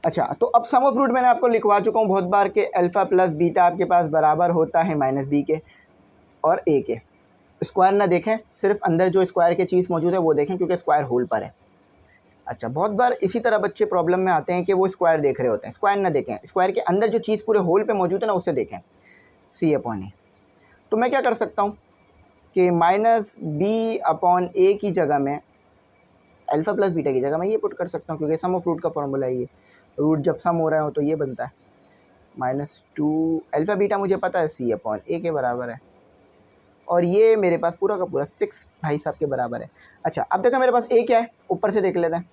अच्छा, तो अब सम ऑफ रूट मैंने आपको लिखवा चुका हूँ बहुत बार कि अल्फ़ा प्लस बीटा आपके पास बराबर होता है माइनस बी के और ए के। स्क्वायर ना देखें, सिर्फ अंदर जो स्क्वायर की चीज़ मौजूद है वो देखें, क्योंकि स्क्वायर होल पर है। अच्छा, बहुत बार इसी तरह बच्चे प्रॉब्लम में आते हैं कि वो स्क्वायर देख रहे होते हैं। स्क्वायर ना देखें, स्क्वायर के अंदर जो चीज़ पूरे होल पे मौजूद है ना उसे देखें, सी अपॉन ए। तो मैं क्या कर सकता हूँ कि माइनस बी अपॉन ए की जगह में अल्फ़ा प्लस बीटा की जगह मैं ये पुट कर सकता हूँ, क्योंकि सम ऑफ रूट का फॉर्मूला है ये। रूट जब सम हो रहा हो तो ये बनता है -2 अल्फ़ा बीटा मुझे पता है सी अपॉन ए के बराबर है, और ये मेरे पास पूरा का पूरा 6 भाई साहब के बराबर है। अच्छा, अब देखो मेरे पास ए क्या है, ऊपर से देख लेते हैं।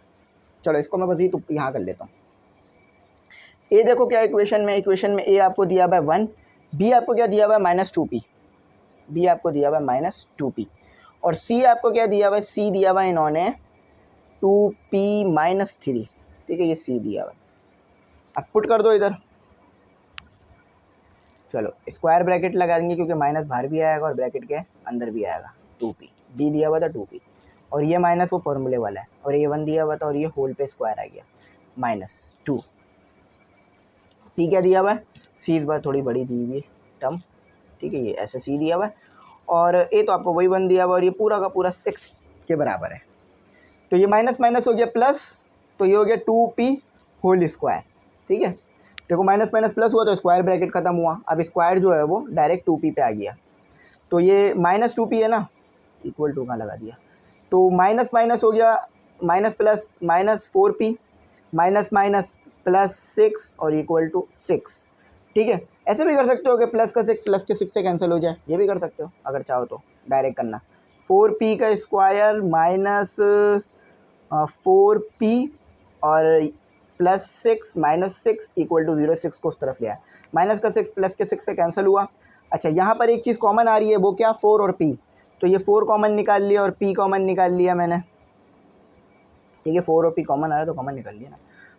चलो इसको मैं मज़ीद यहाँ कर लेता हूँ। ए देखो क्या इक्वेशन में ए आपको दिया हुआ है 1, बी आपको क्या दिया हुआ है -2p, बी आपको दिया हुआ है -2p, और सी आपको क्या दिया हुआ है, सी दिया हुआ है इन्होंने 2p-3। ठीक है, ये सी दिया हुआ है। अब पुट कर दो इधर। चलो स्क्वायर ब्रैकेट लगा देंगे, क्योंकि माइनस बाहर भी आएगा और ब्रैकेट के अंदर भी आएगा। 2p, बी दिया हुआ था 2p, और ये माइनस वो फॉर्मूले वाला है, और ये 1 दिया हुआ था, और ये होल पे स्क्वायर आ गया -2। सी क्या दिया हुआ है, सी इस बार थोड़ी बड़ी दी हुई है टर्म। ठीक है, ये ऐसे सी दिया हुआ है, और ए तो आपको वही 1 दिया हुआ है, और ये पूरा का पूरा 6 के बराबर है। तो ये माइनस माइनस हो गया प्लस, तो ये हो गया 2p होल स्क्वायर। ठीक है, देखो माइनस माइनस प्लस हुआ तो स्क्वायर ब्रैकेट खत्म हुआ। अब स्क्वायर जो है वो डायरेक्ट 2p पे आ गया, तो ये -2p है ना, इक्वल टू कहाँ लगा दिया, तो माइनस माइनस हो गया minus plus -4p, minus minus +6 और इक्वल टू 6। ठीक है, ऐसे भी कर सकते हो कि प्लस का 6 प्लस के 6 से कैंसिल हो जाए, ये भी कर सकते हो अगर चाहो तो डायरेक्ट करना। 4p का स्क्वायर -4p और +6 -6 इक्वल टू 0। 6 को उस तरफ लिया, माइनस का 6 प्लस के 6 से कैंसिल हुआ। अच्छा, यहाँ पर एक चीज़ कॉमन आ रही है, वो क्या, 4 और p, तो ये 4 कॉमन निकाल लिया और p कॉमन निकाल लिया मैंने। ठीक है, 4 और p कॉमन आ रहा है तो कॉमन निकाल लिया ना,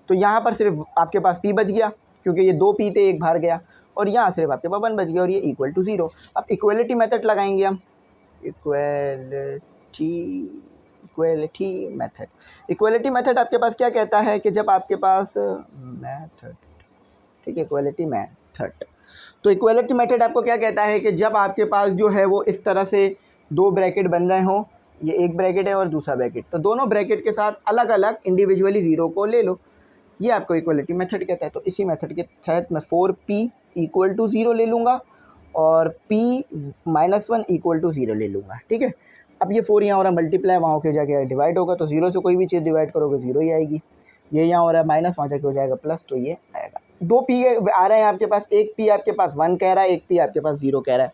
तो यहाँ पर सिर्फ आपके पास p बच गया, क्योंकि ये 2 p थे, एक बाहर गया, और यहाँ सिर्फ आपके पास 1 बच गया, और ये इक्वल टू 0। अब इक्वलिटी मेथड लगाएंगे हम, इक्वलिटी मेथड आपके पास क्या कहता है कि जब आपके पास मेथड, ठीक है, इक्वलिटी मेथड, तो इक्वलिटी मेथड आपको क्या कहता है कि जब आपके पास जो है वो इस तरह से 2 ब्रैकेट बन रहे हों, ये एक ब्रैकेट है और दूसरा ब्रैकेट, तो दोनों ब्रैकेट के साथ अलग अलग इंडिविजुअली 0 को ले लो, ये आपको इक्वलिटी मेथड कहता है। तो इसी मेथड के तहत मैं 4p इक्वल टू 0 ले लूँगा और p -1 इक्वल टू 0 ले लूँगा। ठीक है, अब ये 4 यहाँ हो रहा है मल्टीप्लाई, वहाँ होकर जाके डिवाइड होगा, तो 0 से कोई भी चीज़ डिवाइड करोगे 0 ही आएगी। ये यहाँ हो रहा है माइनस, वहाँ जाके हो जाएगा प्लस, तो ये आएगा। 2 p आ रहे हैं आपके पास, एक p आपके पास 1 कह रहा है, एक p आपके पास 0 कह रहा है।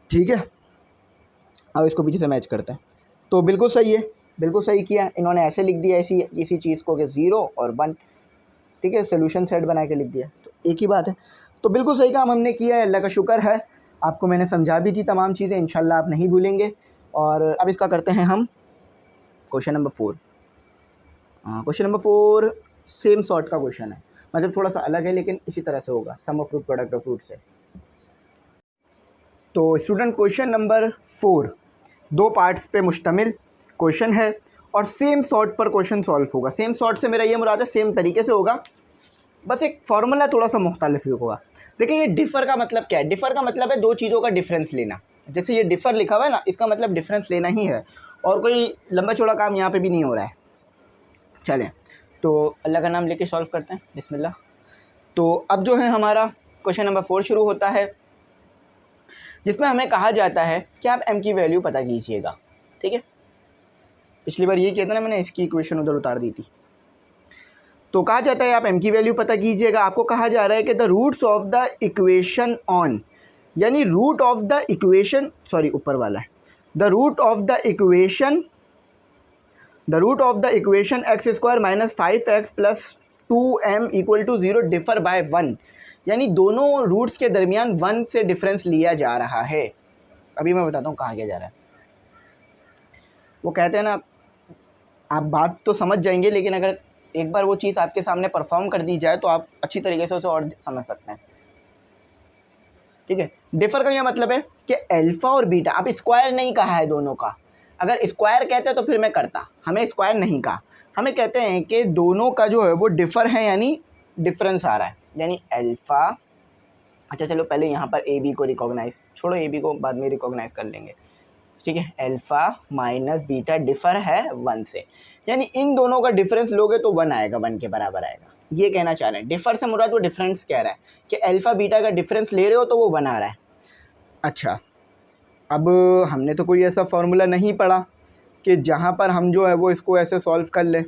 ठीक है, अब इसको पीछे से मैच करते हैं, तो बिल्कुल सही है, बिल्कुल सही किया इन्होंने, ऐसे लिख दिया इसी चीज़ को कि 0 और 1। ठीक है, सोल्यूशन सेट बना के लिख दिया, तो एक ही बात है। तो बिल्कुल सही काम हमने किया है, अल्लाह का शुक्र है, आपको मैंने समझा भी थी तमाम चीज़ें, इंशाल्लाह आप नहीं भूलेंगे। और अब इसका करते हैं हम question number 4। Question number 4 same sort का क्वेश्चन है, मतलब थोड़ा सा अलग है, लेकिन इसी तरह से होगा, sum of root product of root से। तो स्टूडेंट, क्वेश्चन नंबर 4 2 पार्ट्स पे मुश्तमिल क्वेश्चन है, और सेम सॉर्ट पर क्वेश्चन सॉल्व होगा। सेम सॉर्ट से मेरा ये मुराद है सेम तरीके से होगा, बस एक फार्मूला थोड़ा सा मुख्तलिफ होगा। देखिए, ये डिफ़र का मतलब क्या है, डिफ़र का मतलब है 2 चीज़ों का डिफरेंस लेना। जैसे ये डिफ़र लिखा हुआ है ना, इसका मतलब डिफरेंस लेना ही है, और कोई लंबा चौड़ा काम यहाँ पे भी नहीं हो रहा है। चलें, तो अल्लाह का नाम लेके सॉल्व करते हैं, बिस्मिल्लाह। तो अब जो है हमारा क्वेश्चन नंबर 4 शुरू होता है, जिसमें हमें कहा जाता है कि आप m की वैल्यू पता कीजिएगा। ठीक है, पिछली बार ये किया था ना मैंने, इसकी इक्वेशन उधर उतार दी थी। तो कहा जाता है आप m की वैल्यू पता कीजिएगा। आपको कहा जा रहा है कि the roots of the equation on, यानी root of the equation, sorry ऊपर वाला है, the root of the equation x² - 5x + 2m = 0 differ by 1, यानी दोनों रूट्स के दरमियान 1 से डिफरेंस लिया जा रहा है। अभी मैं बताता हूँ कहाँ किया जा रहा है। वो कहते हैं ना, आप बात तो समझ जाएंगे, लेकिन अगर एक बार वो चीज़ आपके सामने परफॉर्म कर दी जाए तो आप अच्छी तरीके से उसे और समझ सकते हैं। ठीक है, डिफ़र का यह मतलब है कि अल्फ़ा और बीटा, अब स्क्वायर नहीं कहा है दोनों का, अगर स्क्वायर कहते तो फिर मैं करता, हमें स्क्वायर नहीं कहा, हमें कहते हैं कि दोनों का जो है वो डिफ़र है, यानी डिफरेंस आ रहा है, यानी अल्फ़ा। अच्छा चलो पहले यहाँ पर ए बी को रिकॉग्नाइज, छोड़ो ए बी को बाद में रिकॉग्नाइज कर लेंगे, ठीक है। अल्फ़ा माइनस बीटा डिफ़र है 1 से, यानी इन दोनों का डिफरेंस लोगे तो 1 आएगा, 1 के बराबर आएगा, ये कहना चाह रहे हैं। डिफ़र से मुराद वो डिफरेंस कह रहा है कि अल्फ़ा बीटा का डिफरेंस ले रहे हो तो वो 1 आ रहा है। अच्छा, अब हमने तो कोई ऐसा फार्मूला नहीं पढ़ा कि जहाँ पर हम जो है वो इसको ऐसे सॉल्व कर लें,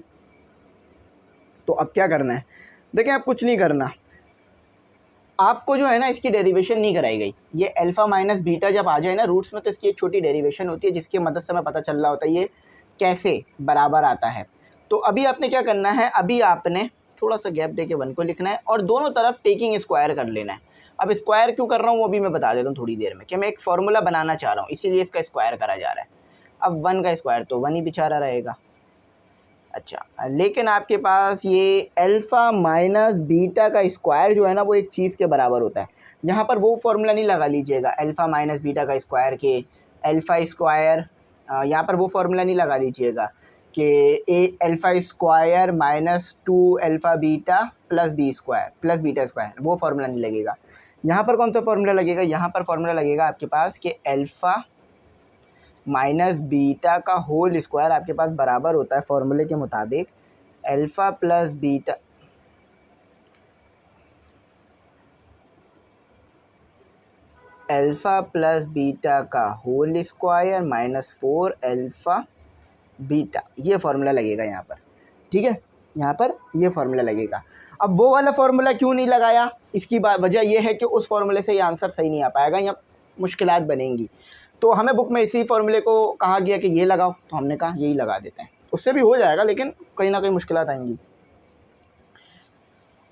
तो अब क्या करना है, देखें अब कुछ नहीं करना, आपको जो है ना इसकी डेरिवेशन नहीं कराई गई। ये अल्फ़ा माइनस बीटा जब आ जाए ना रूट्स में तो इसकी एक छोटी डेरिवेशन होती है जिसकी मदद से हमें पता चल रहा होता है ये कैसे बराबर आता है। तो अभी आपने क्या करना है, अभी आपने थोड़ा सा गैप देके 1 को लिखना है और दोनों तरफ टेकिंग स्क्वायर कर लेना है। अब स्क्वायर क्यों कर रहा हूँ वो अभी मैं बता देता हूँ थोड़ी देर में, कि मैं एक फार्मूला बनाना चाह रहा हूँ इसीलिए इसका स्क्वायर करा जा रहा है। अब 1 का स्क्वायर तो 1 ही बेचारा रहेगा। अच्छा, लेकिन आपके पास ये अल्फ़ा माइनस बीटा का स्क्वायर जो है ना वो एक चीज़ के बराबर होता है। यहाँ पर वो फार्मूला नहीं लगा लीजिएगा अल्फ़ा माइनस बीटा का स्क्वायर के अल्फ़ा स्क्वायर, यहाँ पर वो फार्मूला नहीं लगा लीजिएगा कि A alpha square minus 2 alpha beta plus B square plus beta square, वो फार्मूला नहीं लगेगा। यहाँ पर कौन सा फार्मूला लगेगा, यहाँ पर फार्मूला लगेगा आपके पास कि अल्फ़ा माइनस बीटा का होल स्क्वायर आपके पास बराबर होता है फॉर्मूले के मुताबिक alpha plus beta, alpha plus beta का whole square minus 4 alpha beta, ये फार्मूला लगेगा यहाँ पर, ठीक है। यहाँ पर ये फार्मूला लगेगा। अब वो वाला फार्मूला क्यों नहीं लगाया, इसकी वजह ये है कि उस फार्मूले से ये आंसर सही नहीं आ पाएगा, यहाँ मुश्किलात बनेंगी। तो हमें बुक में इसी फार्मूले को कहा गया कि ये लगाओ, तो हमने कहा यही लगा देते हैं, उससे भी हो जाएगा लेकिन कहीं ना कहीं मुश्किलात आएंगी।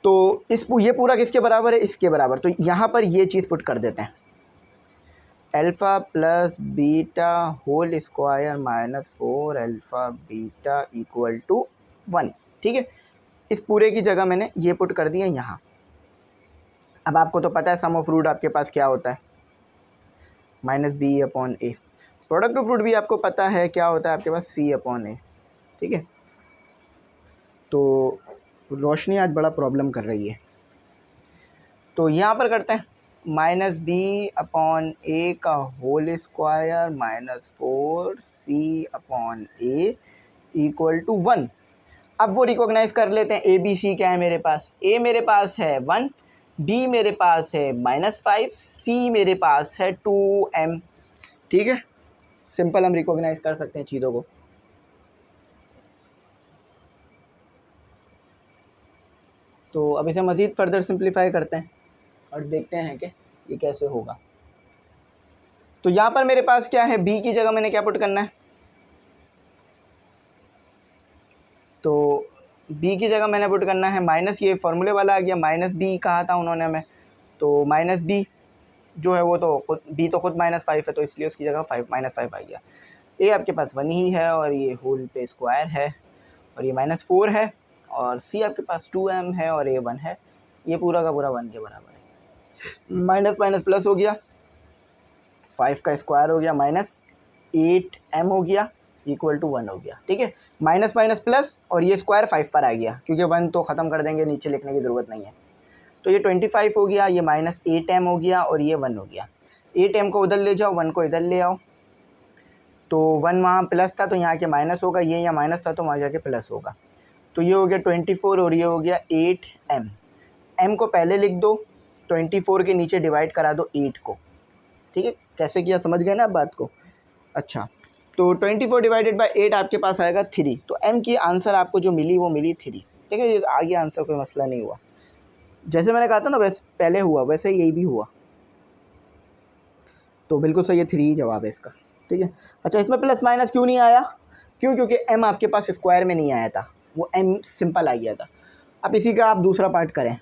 तो ये पूरा किसके बराबर है, इसके बराबर, तो यहाँ पर ये चीज़ पुट कर देते हैं alpha plus beta whole square minus 4 alpha beta equal to 1, ठीक है। इस पूरे की जगह मैंने ये पुट कर दिया यहाँ। अब आपको तो पता है सम ऑफ रूट आपके पास क्या होता है, minus B upon A. Product of root भी आपको पता है क्या होता है आपके पास, सी अपॉन ए, ठीक है। तो रोशनी आज बड़ा प्रॉब्लम कर रही है, तो यहाँ पर करते हैं माइनस बी अपॉन ए का whole square minus 4 C upon A equal to 1। अब वो रिकॉग्नाइज कर लेते हैं ए बी सी क्या है मेरे पास, ए मेरे पास है 1, बी मेरे पास है -5, सी मेरे पास है 2m, ठीक है। सिंपल हम रिकॉग्नाइज कर सकते हैं चीज़ों को। तो अब इसे मज़ीद फर्दर सिंप्लीफाई करते हैं और देखते हैं कि ये कैसे होगा। तो यहाँ पर मेरे पास क्या है, b की जगह मैंने क्या पुट करना है, तो b की जगह मैंने पुट करना है माइनस, ये फार्मूले वाला आ गया, माइनस बी कहा था उन्होंने हमें, तो माइनस बी जो है वो तो खुद b तो खुद -5 है तो इसलिए उसकी जगह -5 आ गया। a आपके पास 1 ही है और ये होल पे स्क्वायर है और ये -4 है और c आपके पास 2m है और a 1 है, ये पूरा का पूरा 1 के बराबर है। माइनस माइनस प्लस हो गया, 5 का स्क्वायर हो गया माइनस 8m हो गया इक्वल टू 1 हो गया, ठीक है। माइनस माइनस प्लस और ये स्क्वायर 5 पर आ गया क्योंकि 1 तो ख़त्म कर देंगे, नीचे लिखने की ज़रूरत नहीं है। तो ये 25 हो गया, ये -8m हो गया और ये 1 हो गया। 8m को उधर ले जाओ, 1 को इधर ले आओ, तो 1 वहाँ प्लस था तो यहाँ के माइनस होगा, ये यहाँ माइनस था तो वहाँ जाके प्लस होगा। तो ये हो गया 24 और ये हो गया 8m। m को पहले लिख दो, 24 के नीचे डिवाइड करा दो 8 को, ठीक है। कैसे किया समझ गए ना आप बात को। अच्छा, तो 24 डिवाइडेड बाय 8 आपके पास आएगा 3, तो m की आंसर आपको जो मिली वो मिली 3, ठीक है। आगे आंसर कोई मसला नहीं हुआ, जैसे मैंने कहा था ना वैसे पहले हुआ वैसे यही भी हुआ, तो बिल्कुल सही है, 3 ही जवाब है इसका, ठीक है। अच्छा, इसमें प्लस माइनस क्यों नहीं आया, क्यों, क्योंकि m आपके पास स्क्वायर में नहीं आया था, वो m सिंपल आ गया था। अब इसी का आप दूसरा पार्ट करें,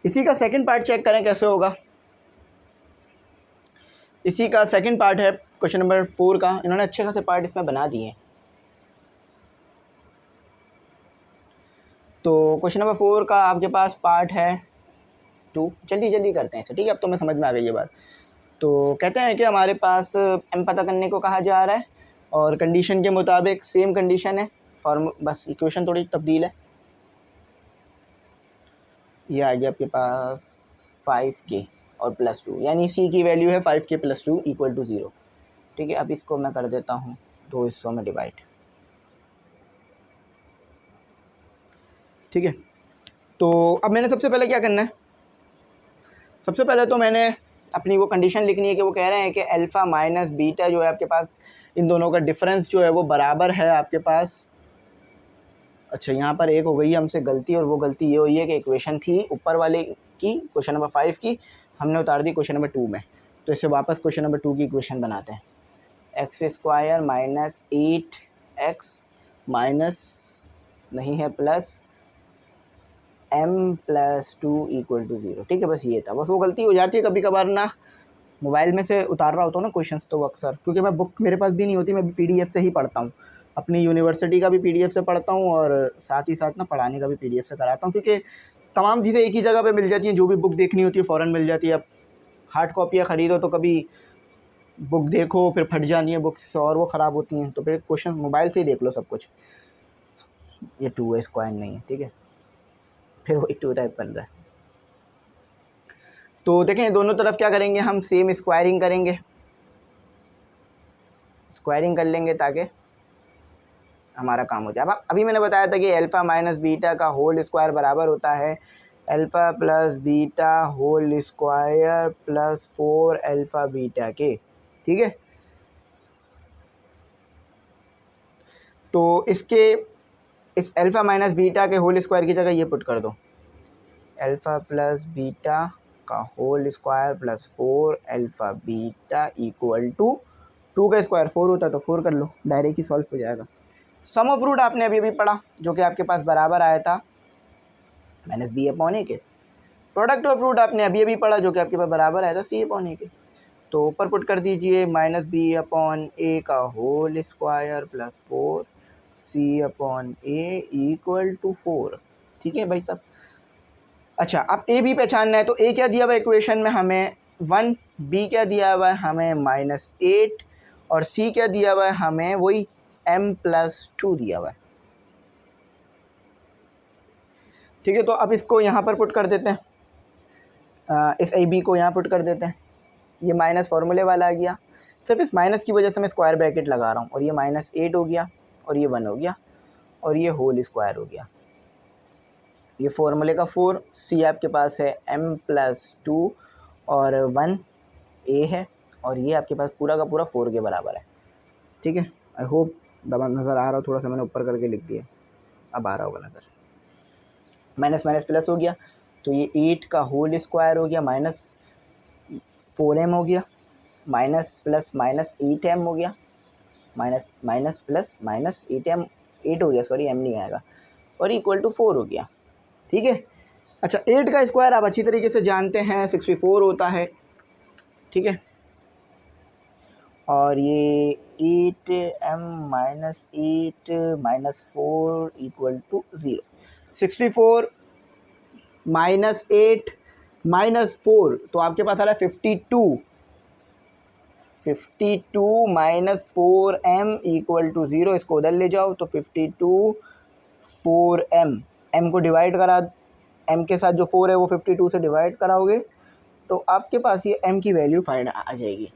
इसी का सेकंड पार्ट चेक करें कैसे होगा। इसी का सेकंड पार्ट है क्वेश्चन नंबर 4 का, इन्होंने अच्छे खासे पार्ट इसमें बना दिए हैं। तो क्वेश्चन नंबर 4 का आपके पास पार्ट है 2, जल्दी जल्दी करते हैं इसे, ठीक है। अब तो मैं समझ में आ गई ये बात। तो कहते हैं कि हमारे पास m पता करने को कहा जा रहा है, और कंडीशन के मुताबिक सेम कंडीशन है, फॉर्म बस इक्वेशन थोड़ी तब्दील है। ये आ गया आपके पास 5k और +2, यानी सी की वैल्यू है 5k + 2 = 0। ठीक है, अब इसको मैं कर देता हूँ 2 हिस्सों में डिवाइड। ठीक है, तो अब मैंने सबसे पहले क्या करना है, सबसे पहले तो मैंने अपनी वो कंडीशन लिखनी है कि वो कह रहे हैं कि अल्फ़ा माइनस बीटा जो है आपके पास, इन दोनों का डिफरेंस जो है वो बराबर है आपके पास। अच्छा, यहाँ पर एक हो गई हमसे गलती, और वो गलती ये हुई है कि इक्वेशन थी ऊपर वाले की, क्वेश्चन नंबर 5 की, हमने उतार दी क्वेश्चन नंबर 2 में। तो इसे वापस क्वेश्चन नंबर 2 की इक्वेशन बनाते हैं। x² - 8x माइनस नहीं है प्लस m + 2 = 0। ठीक है, बस ये था, बस वो गलती हो जाती है कभी कभार ना, मोबाइल में से उतार रहा होता हूँ ना क्वेश्चंस, तो अक्सर क्योंकि मैं बुक मेरे पास भी नहीं होती, मैं PDF से ही पढ़ता हूँ, अपनी यूनिवर्सिटी का भी PDF से पढ़ता हूँ और साथ ही साथ ना पढ़ाने का भी PDF से कराता हूँ, क्योंकि तमाम चीज़ें एक ही जगह पे मिल जाती हैं। जो भी बुक देखनी होती है फ़ौरन मिल जाती है। अब हार्ड कॉपियाँ ख़रीदो तो कभी बुक देखो फिर फट जाती हैं बुक से और वो ख़राब होती हैं, तो फिर क्वेश्चन मोबाइल से ही देख लो सब कुछ। ये 2a² नहीं है, ठीक है, फिर वही 2 टाइप बन रहा है। तो देखें दोनों तरफ क्या करेंगे हम, सेम स्क्वायरिंग करेंगे, स्क्वायरिंग कर लेंगे ताकि हमारा काम हो जाए। अब अभी मैंने बताया था कि अल्फ़ा माइनस बीटा का होल स्क्वायर बराबर होता है alpha plus beta whole square plus 4 alpha beta के। ठीक है, तो इसके इस अल्फ़ा माइनस बीटा के होल स्क्वायर की जगह ये पुट कर दो, अल्फ़ा प्लस बीटा का whole square plus 4 alpha beta = 2 का स्क्वायर 4 होता है तो 4 कर लो, डायरेक्ट ही सॉल्व हो जाएगा। सम ऑफ रूट आपने अभी अभी पढ़ा जो कि आपके पास बराबर आया था -b/a के। प्रोडक्ट ऑफ रूट आपने अभी अभी पढ़ा जो कि आपके पास बराबर आया था c/a के। तो ऊपर पुट कर दीजिए -b/a का होल स्क्वायर प्लस 4 c/a = 4। ठीक है भाई साहब। अच्छा, अब a भी पहचानना है, तो a क्या दिया हुआ है इक्वेशन में हमें 1, b क्या दिया हुआ है हमें -8 और c क्या दिया हुआ है हमें वही m + 2 दिया हुआ है। ठीक है, तो अब इसको यहाँ पर पुट कर देते हैं, इस ab को यहाँ पुट कर देते हैं। ये माइनस फार्मूले वाला आ गया, सिर्फ इस माइनस की वजह से मैं स्क्वायर ब्रैकेट लगा रहा हूँ, और ये -8 हो गया और ये 1 हो गया और ये होल स्क्वायर हो गया। ये फार्मूले का 4, c आपके पास है m + 2 और 1 a है, और ये आपके पास पूरा का पूरा 4 के बराबर है। ठीक है, आई होप दबा नज़र आ रहा हो, थोड़ा सा मैंने ऊपर करके लिख दिया, अब आ रहा होगा नज़र। माइनस माइनस प्लस हो गया, तो ये 8 का होल स्क्वायर हो गया -4m हो गया, माइनस प्लस माइनस 8m हो गया, minus minus plus minus 8m 8 हो गया, सॉरी m नहीं आएगा, और = 4 हो गया। ठीक है, अच्छा 8 का स्क्वायर आप अच्छी तरीके से जानते हैं 64 होता है। ठीक है, और ये 8m - 8 - 4 = 0। 64 - 8 - 4 तो आपके पास आ रहा है 52। 52 - 4m = 0, इसको उधर ले जाओ तो 52 4m, m को डिवाइड करा, m के साथ जो 4 है वो 52 से डिवाइड कराओगे तो आपके पास ये m की वैल्यू फाइंड आ जाएगी।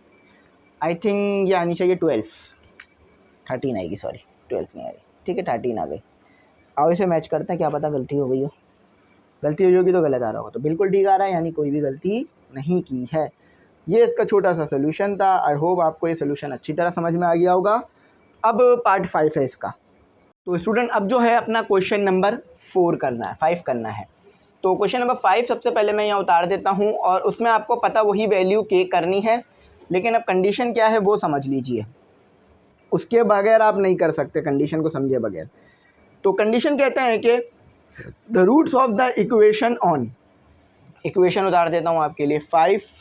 आई थिंक ये आनी चाहिए 13 आएगी, सॉरी 12 नहीं आ रही। ठीक है, 13 आ गई। आओ इसे मैच करते हैं, क्या पता गलती हो गई हो, गलती हुई होगी तो गलत आ रहा होगा, तो बिल्कुल ठीक आ रहा है, यानी कोई भी गलती नहीं की है। ये इसका छोटा सा सोल्यूशन था। आई होप आपको ये सोल्यूशन अच्छी तरह समझ में आ गया होगा। अब पार्ट 5 है इसका। तो स्टूडेंट अब जो है अपना क्वेश्चन नंबर 4 करना है, 5 करना है। तो क्वेश्चन नंबर 5 सबसे पहले मैं यहाँ उतार देता हूँ, और उसमें आपको पता वही वैल्यू के करनी है, लेकिन अब कंडीशन क्या है वो समझ लीजिए, उसके बगैर आप नहीं कर सकते, कंडीशन को समझे बगैर। तो कंडीशन कहते हैं कि the roots of the equation on, equation उतार देता हूँ आपके लिए, 5x²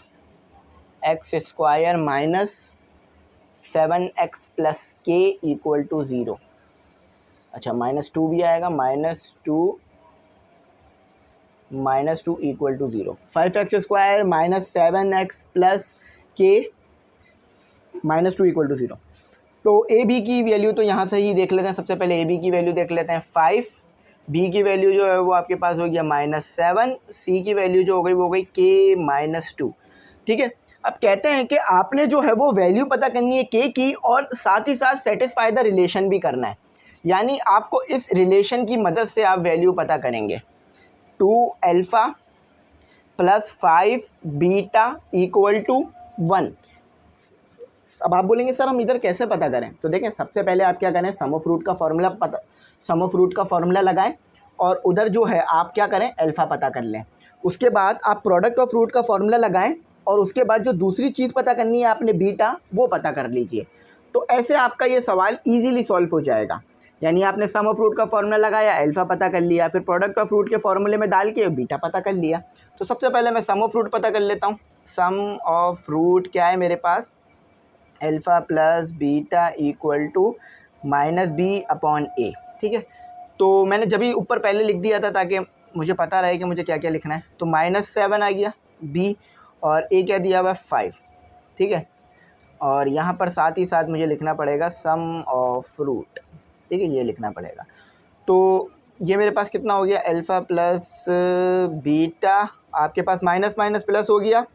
- 7x + k = 0। अच्छा, -2 भी आएगा, -2 = 0। 5x² - 7x + k -2 = 0। तो ए बी की वैल्यू तो यहाँ से ही देख लेते हैं। सबसे पहले ए बी की वैल्यू देख लेते हैं 5, बी की वैल्यू जो है वो आपके पास हो गया -7, सी की वैल्यू जो हो गई वो हो गई k-2। ठीक है, अब कहते हैं कि आपने जो है वो वैल्यू पता करनी है k की और साथ ही साथ सेटिस्फाई द रिलेशन भी करना है। यानी आपको इस रिलेशन की मदद से आप वैल्यू पता करेंगे 2α + 5β = 1। अब आप बोलेंगे सर हम इधर कैसे पता करें? तो देखें, सबसे पहले आप क्या करें, सम ऑफ रूट का फॉर्मूला लगाएं और उधर जो है आप क्या करें, अल्फ़ा पता कर लें। उसके बाद आप प्रोडक्ट ऑफ रूट का फॉर्मूला लगाएं और उसके बाद जो दूसरी चीज़ पता करनी है आपने बीटा, वो पता कर लीजिए। तो ऐसे आपका ये सवाल ईजीली सॉल्व हो जाएगा। यानी आपने सम ऑफ रूट का फॉर्मूला लगाया, अल्फ़ा पता कर लिया, फिर प्रोडक्ट ऑफ रूट के फॉर्मूले में डाल के बीटा पता कर लिया। तो सबसे पहले मैं सम ऑफ रूट पता कर लेता हूँ। सम ऑफ रूट क्या है मेरे पास, अल्फ़ा + बीटा = -b/a। ठीक है, तो मैंने जब ही ऊपर पहले लिख दिया था ताकि मुझे पता रहे कि मुझे क्या क्या लिखना है। तो -7 आ गया b और a क्या दिया हुआ है 5। ठीक है, और यहाँ पर साथ ही साथ मुझे लिखना पड़ेगा सम ऑफ रूट। ठीक है, ये लिखना पड़ेगा। तो ये मेरे पास कितना हो गया, अल्फ़ा + बीटा, आपके पास माइनस माइनस प्लस हो गया।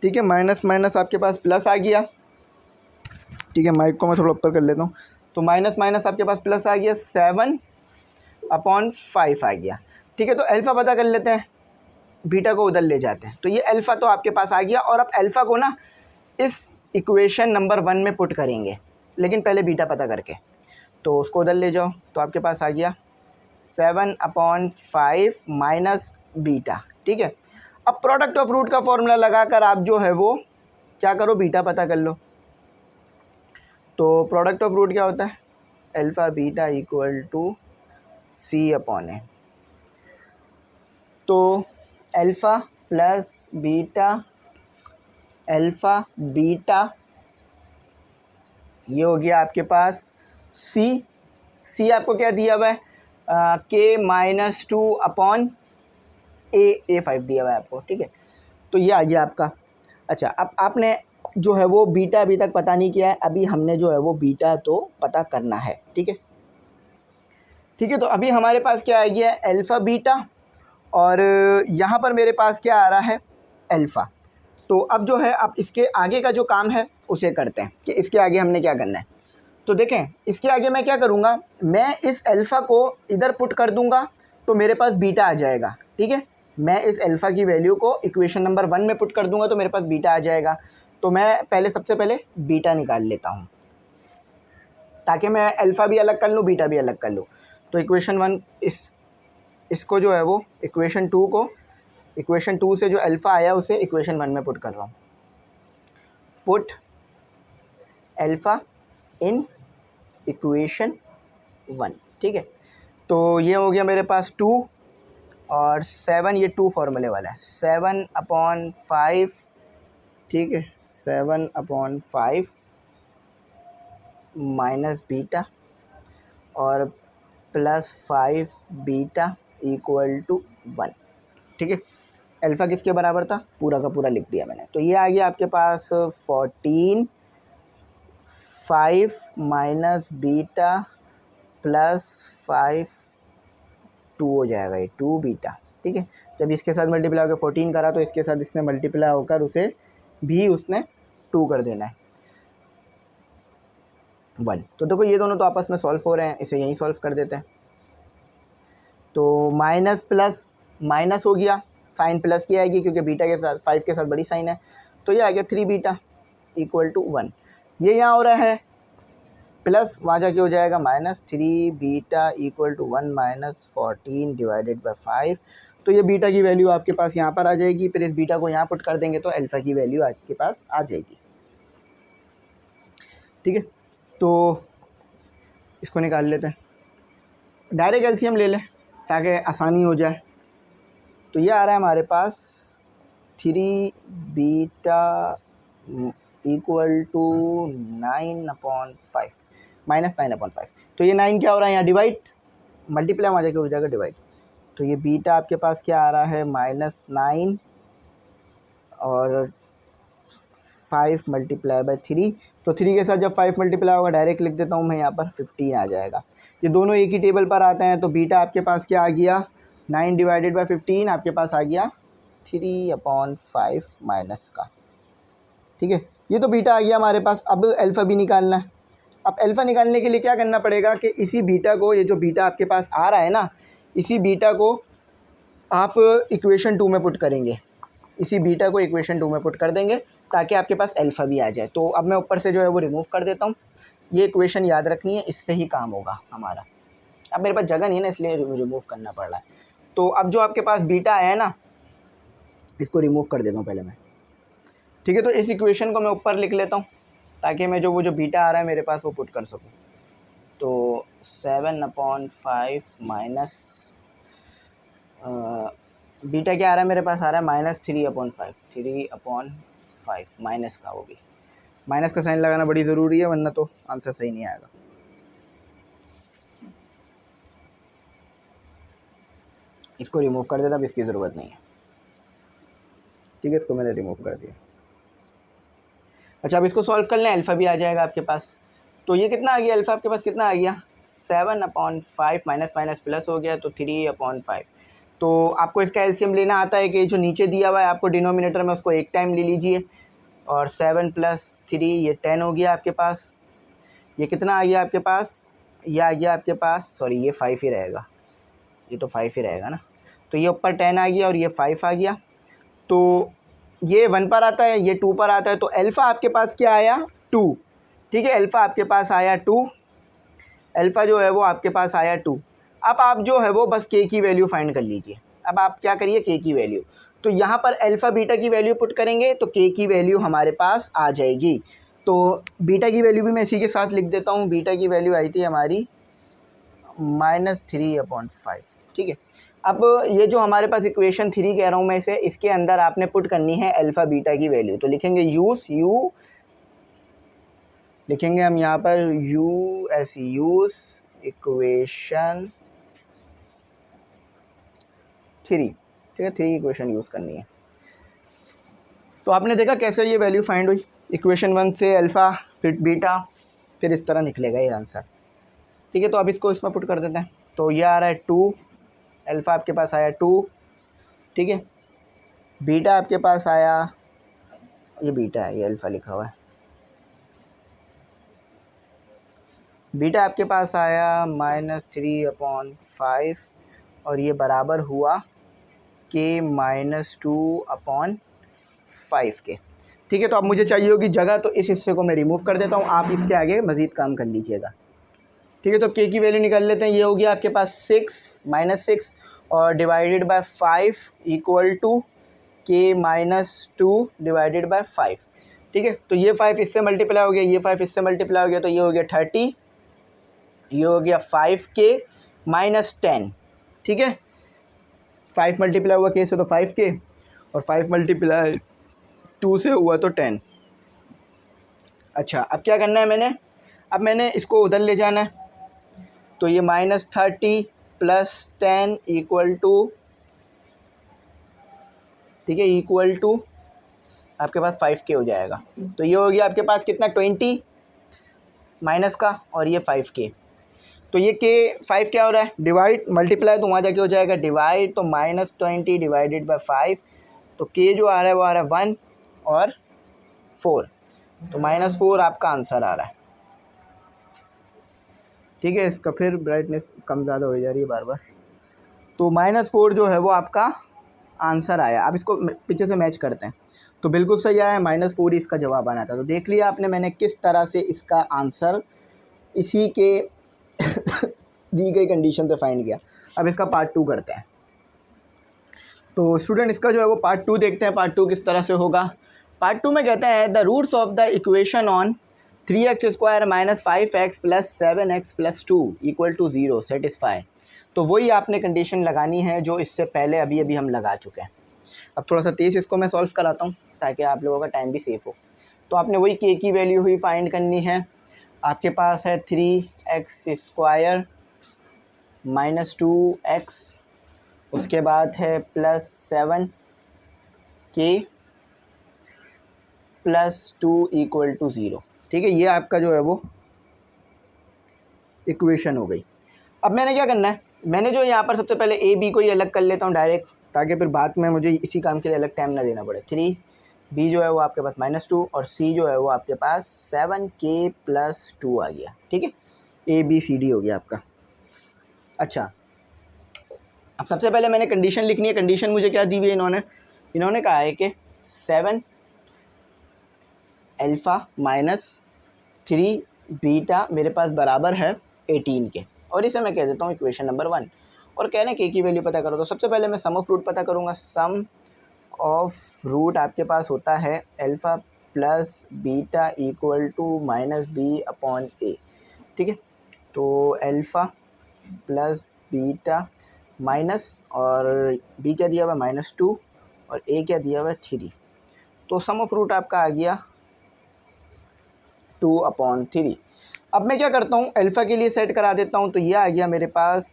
ठीक है, माइनस माइनस आपके पास प्लस आ गया। ठीक है, माइक को मैं थोड़ा ऊपर कर लेता हूँ। तो माइनस माइनस आपके पास प्लस आ गया, 7/5 आ गया। ठीक है, तो अल्फ़ा पता कर लेते हैं, बीटा को उधर ले जाते हैं। तो ये अल्फ़ा तो आपके पास आ गया और अब अल्फ़ा को ना इस इक्वेशन नंबर 1 में पुट करेंगे, लेकिन पहले बीटा पता करके। तो उसको उधर ले जाओ, तो आपके पास आ गया 7/5 माइनस बीटा। ठीक है, अब प्रोडक्ट ऑफ रूट का फॉर्मूला लगाकर आप जो है वो क्या करो, बीटा पता कर लो। तो प्रोडक्ट ऑफ रूट क्या होता है, अल्फ़ा बीटा = c/a। तो अल्फ़ा बीटा ये हो गया आपके पास c आपको क्या दिया हुआ है, k-2/a 5 दिया हुआ है आपको। ठीक है, तो ये आ गया आपका। अच्छा, अब आपने जो है वो बीटा अभी तक पता नहीं किया है, अभी हमने जो है वो बीटा तो पता करना है। ठीक है, ठीक है, तो अभी हमारे पास क्या आ गया है, अल्फ़ा बीटा, और यहाँ पर मेरे पास क्या आ रहा है, अल्फ़ा। तो अब जो है आप इसके आगे का जो काम है उसे करते हैं कि इसके आगे हमने क्या करना है। तो देखें, इसके आगे मैं क्या करूँगा, मैं इस अल्फ़ा को इधर पुट कर दूँगा तो मेरे पास बीटा आ जाएगा। ठीक है, मैं इस अल्फ़ा की वैल्यू को इक्वेशन नंबर 1 में पुट कर दूँगा तो मेरे पास बीटा आ जाएगा। तो मैं सबसे पहले बीटा निकाल लेता हूँ ताकि मैं अल्फ़ा भी अलग कर लूँ, बीटा भी अलग कर लूँ। तो इक्वेशन 1 इसको जो है वो इक्वेशन 2 से जो अल्फ़ा आया उसे इक्वेशन 1 में पुट कर रहा हूँ। Put alpha in equation 1। ठीक है, तो ये हो गया मेरे पास 2 और 7, ये 2 फॉर्मूले वाला है, 7/5। ठीक है, 7/5 माइनस बीटा और +5 बीटा = 1। ठीक है, अल्फ़ा किसके बराबर था, पूरा का पूरा लिख दिया मैंने। तो ये आ गया आपके पास 14 5 माइनस बीटा +5 2 हो जाएगा, ये 2 बीटा। ठीक है, जब इसके साथ मल्टीप्लाई होकर 14 करा तो इसके साथ इसने मल्टीप्लाई होकर उसे भी उसने 2 कर देना है, 1। तो देखो ये दोनों तो आपस में सॉल्व हो रहे हैं, इसे यहीं सॉल्व कर देते हैं। तो माइनस प्लस माइनस हो गया, साइन प्लस की आएगी क्योंकि बीटा के साथ 5 के साथ बड़ी साइन है। तो ये आ गया 3 बीटा = 1। ये यहाँ हो रहा है प्लस, वहाँ जाके हो जाएगा -3 बीटा = 1 माइनस 14 डिवाइडेड बाई 5। तो ये बीटा की वैल्यू आपके पास यहाँ पर आ जाएगी। फिर इस बीटा को यहाँ पुट कर देंगे तो अल्फ़ा की वैल्यू आपके पास आ जाएगी। ठीक है, तो इसको निकाल लेते हैं, डायरेक्ट एलसीएम ले लें ताकि आसानी हो जाए। तो ये आ रहा है हमारे पास 3 बीटा = 9/5 -9/5। तो ये 9 क्या हो रहा है, यहाँ डिवाइड, मल्टीप्लाई वहाँ जाके हो जाएगा डिवाइड। तो ये बीटा आपके पास क्या आ रहा है, -9 और 5 मल्टीप्लाई बाई 3, तो 3 के साथ जब 5 मल्टीप्लाई होगा डायरेक्ट लिख देता हूँ मैं यहाँ पर 15 आ जाएगा। ये दोनों एक ही टेबल पर आते हैं, तो बीटा आपके पास क्या आ गया, 9 डिवाइडेड बाई 15 आपके पास आ गया 3/5 माइनस का। ठीक है, ये तो बीटा आ गया हमारे पास। अब अल्फ़ा भी निकालना है। अब अल्फ़ा निकालने के लिए क्या करना पड़ेगा कि इसी बीटा को, ये जो बीटा आपके पास आ रहा है ना, इसी बीटा को आप इक्वेशन 2 में पुट करेंगे, इसी बीटा को इक्वेशन 2 में पुट कर देंगे ताकि आपके पास अल्फ़ा भी आ जाए। तो अब मैं ऊपर से जो है वो रिमूव कर देता हूँ। ये इक्वेशन याद रखनी है, इससे ही काम होगा हमारा। अब मेरे पास जगह नहीं है ना, इसलिए रिमूव करना पड़ रहा है। तो अब जो आपके पास बीटा आया है ना, इसको रिमूव कर देता हूँ पहले मैं। ठीक है, तो इस इक्वेशन को मैं ऊपर लिख लेता हूँ ताकि मैं वो जो बीटा आ रहा है मेरे पास वो पुट कर सकूँ। तो 7/5 माइनस बीटा क्या आ रहा है मेरे पास, आ रहा है -3/5, 3/5 माइनस का, वो भी माइनस का साइन लगाना बड़ी ज़रूरी है वरना तो आंसर सही नहीं आएगा। इसको रिमूव कर देता, अब इसकी ज़रूरत नहीं है। ठीक है, इसको मैंने रिमूव कर दिया। अच्छा, अब इसको सॉल्व कर लें, अल्फ़ा भी आ जाएगा आपके पास। तो ये कितना आ गया, अल्फ़ा आपके पास कितना आ गया, 7/5 माइनस माइनस प्लस हो गया तो 3/5। तो आपको इसका एलसीएम लेना आता है कि जो नीचे दिया हुआ है आपको डिनोमिनेटर में, उसको एक टाइम ले लीजिए, और 7 + 3 ये 10 हो गया आपके पास। ये कितना आ गया आपके पास, ये आ गया आपके पास, सॉरी ये 5 ही रहेगा, ये तो 5 ही रहेगा ना। तो ये ऊपर 10 आ गया और ये 5 आ गया। तो ये 1 पर आता है, ये 2 पर आता है, तो अल्फ़ा आपके पास क्या आया, 2। ठीक है, अल्फ़ा आपके पास आया 2, अल्फ़ा जो है वो आपके पास आया 2। अब आप जो है वो बस के की वैल्यू फाइंड कर लीजिए। अब आप क्या करिए, के की वैल्यू, तो यहाँ पर अल्फ़ा बीटा की वैल्यू पुट करेंगे तो के की वैल्यू हमारे पास आ जाएगी। तो बीटा की वैल्यू भी मैं इसी के साथ लिख देता हूँ। बीटा की वैल्यू आई थी हमारी -3/5। ठीक है, अब ये जो हमारे पास इक्वेशन 3 कह रहा हूँ मैं इसे, इसके अंदर आपने पुट करनी है अल्फ़ा बीटा की वैल्यू। तो लिखेंगे यू लिखेंगे हम यहाँ पर यूज़ इक्वेशन 3। ठीक है, 3 इक्वेशन यूज़ करनी है। तो आपने देखा कैसे ये वैल्यू फाइंड हुई, इक्वेशन 1 से अल्फ़ा फिर बीटा, फिर इस तरह निकलेगा ये आंसर। ठीक है, तो अब इसको इसमें पुट कर देते हैं। तो ये आ रहा है 2, अल्फ़ा आपके पास आया 2। ठीक है, बीटा आपके पास आया, ये बीटा है, ये अल्फ़ा लिखा हुआ है, बीटा आपके पास आया -3/5 और ये बराबर हुआ के -2/5 के। ठीक है, तो अब मुझे चाहिए होगी जगह, तो इस हिस्से को मैं रिमूव कर देता हूँ, आप इसके आगे मज़ीद काम कर लीजिएगा। ठीक है, तो के की वैल्यू निकाल लेते हैं। ये हो गया आपके पास 6 -6 और डिवाइडेड बाय 5 इक्वल टू के -2 डिवाइडेड बाय 5। ठीक है, तो ये 5 इससे मल्टीप्लाई हो गया, ये 5 इससे मल्टीप्लाई हो गया, तो ये हो गया 30, ये हो गया 5k -10। ठीक है, 5 मल्टीप्लाई हुआ के से तो 5k, और 5 मल्टीप्लाई 2 से हुआ तो 10। अच्छा, अब क्या करना है मैंने, अब मैंने इसको उधर ले जाना है। तो ये -30 + 10 इक्वल टू, ठीक है, इक्वल टू आपके पास 5k हो जाएगा। तो ये हो गया आपके पास कितना, 20 माइनस का, और ये 5k। तो ये के 5 क्या हो रहा है, डिवाइड मल्टीप्लाई, तो वहाँ जाके हो जाएगा डिवाइड, तो -20 डिवाइडेड बाय 5, तो के जो आ रहा है वो आ रहा है 1 और 4, तो -4 आपका आंसर आ रहा है। ठीक है, इसका फिर ब्राइटनेस कम ज़्यादा हो जा रही है बार बार। तो -4 जो है वो आपका आंसर आया। अब इसको पीछे से मैच करते हैं, तो बिल्कुल सही आया, -4 ही इसका जवाब आना था। तो देख लिया आपने मैंने किस तरह से इसका आंसर इसी के दी गई कंडीशन पे फाइंड किया। अब इसका पार्ट 2 करते हैं। तो स्टूडेंट इसका जो है वो पार्ट 2 देखते हैं, पार्ट 2 किस तरह से होगा। पार्ट 2 में कहते हैं the roots of the equation on 3x² - 5x + 7x + 2 = 0 satisfy. तो वही आपने कंडीशन लगानी है जो इससे पहले अभी हम लगा चुके हैं। अब थोड़ा सा तेज़ इसको मैं सॉल्व कराता हूँ ताकि आप लोगों का टाइम भी सेफ़ हो। तो आपने वही के की वैल्यू ही फाइंड करनी है। आपके पास है 3x² - 2x, उसके बाद है +7k प्लस 2 इक्वल टू 0। ठीक है, ये आपका जो है वो इक्वेशन हो गई। अब मैंने क्या करना है, मैंने जो यहाँ पर सबसे पहले ए बी को ये अलग कर लेता हूँ डायरेक्ट, ताकि फिर बाद में मुझे इसी काम के लिए अलग टाइम ना देना पड़े। 3 बी जो है वो आपके पास -2 और सी जो है वो आपके पास 7k + 2 आ गया। ठीक है, ए बी सी डी हो गया आपका। अच्छा, अब सबसे पहले मैंने कंडीशन लिखनी है। कंडीशन मुझे क्या दी हुई है, इन्होंने कहा है कि 7 अल्फ़ा - 3 बीटा मेरे पास बराबर है 18 के, और इसे मैं कह देता हूँ इक्वेशन नंबर 1। और कह रहे हैं के की वैल्यू पता करो, तो सबसे पहले मैं सम ऑफ रूट पता करूँगा। सम ऑफ रूट आपके पास होता है alpha plus beta equal to -b/a। ठीक है, तो अल्फ़ा प्लस बीटा माइनस, और b क्या दिया हुआ है -2, और a क्या दिया हुआ है 3। तो सम ऑफ रूट आपका आ गया 2/3। अब मैं क्या करता हूँ, अल्फ़ा के लिए सेट करा देता हूँ, तो ये आ गया मेरे पास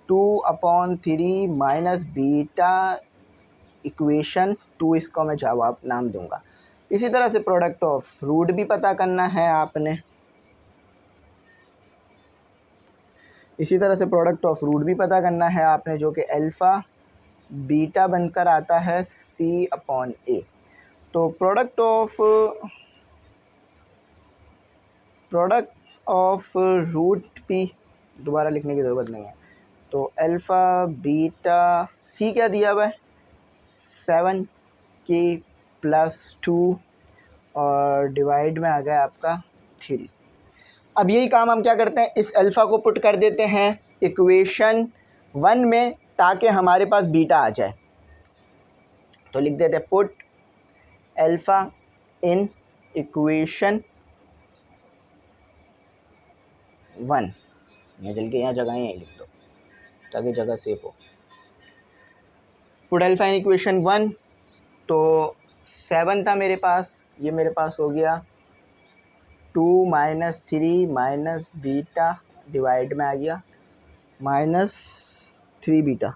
2/3 माइनस बीटा इक्वेशन 2, इसका मैं जवाब नाम दूंगा। इसी तरह से प्रोडक्ट ऑफ रूट भी पता करना है आपने, जो कि अल्फ़ा बीटा बनकर आता है c/a। तो प्रोडक्ट ऑफ रूट भी दोबारा लिखने की ज़रूरत नहीं है। तो अल्फ़ा बीटा c क्या दिया हुआ है 7k + 2, और डिवाइड में आ गया आपका 3। अब यही काम हम क्या करते हैं, इस अल्फ़ा को पुट कर देते हैं इक्वेशन 1 में, ताकि हमारे पास बीटा आ जाए। तो लिख देते हैं पुट अल्फ़ा इन इक्वेशन 1। यहाँ चल के यहाँ जगह यहीं लिख दो ताकि जगह सेफ हो। पुट अल्फ़ा इन इक्वेशन 1, तो 7 था मेरे पास, ये मेरे पास हो गया 2 - 3 माइनस बीटा डिवाइड में आ गया -3 बीटा,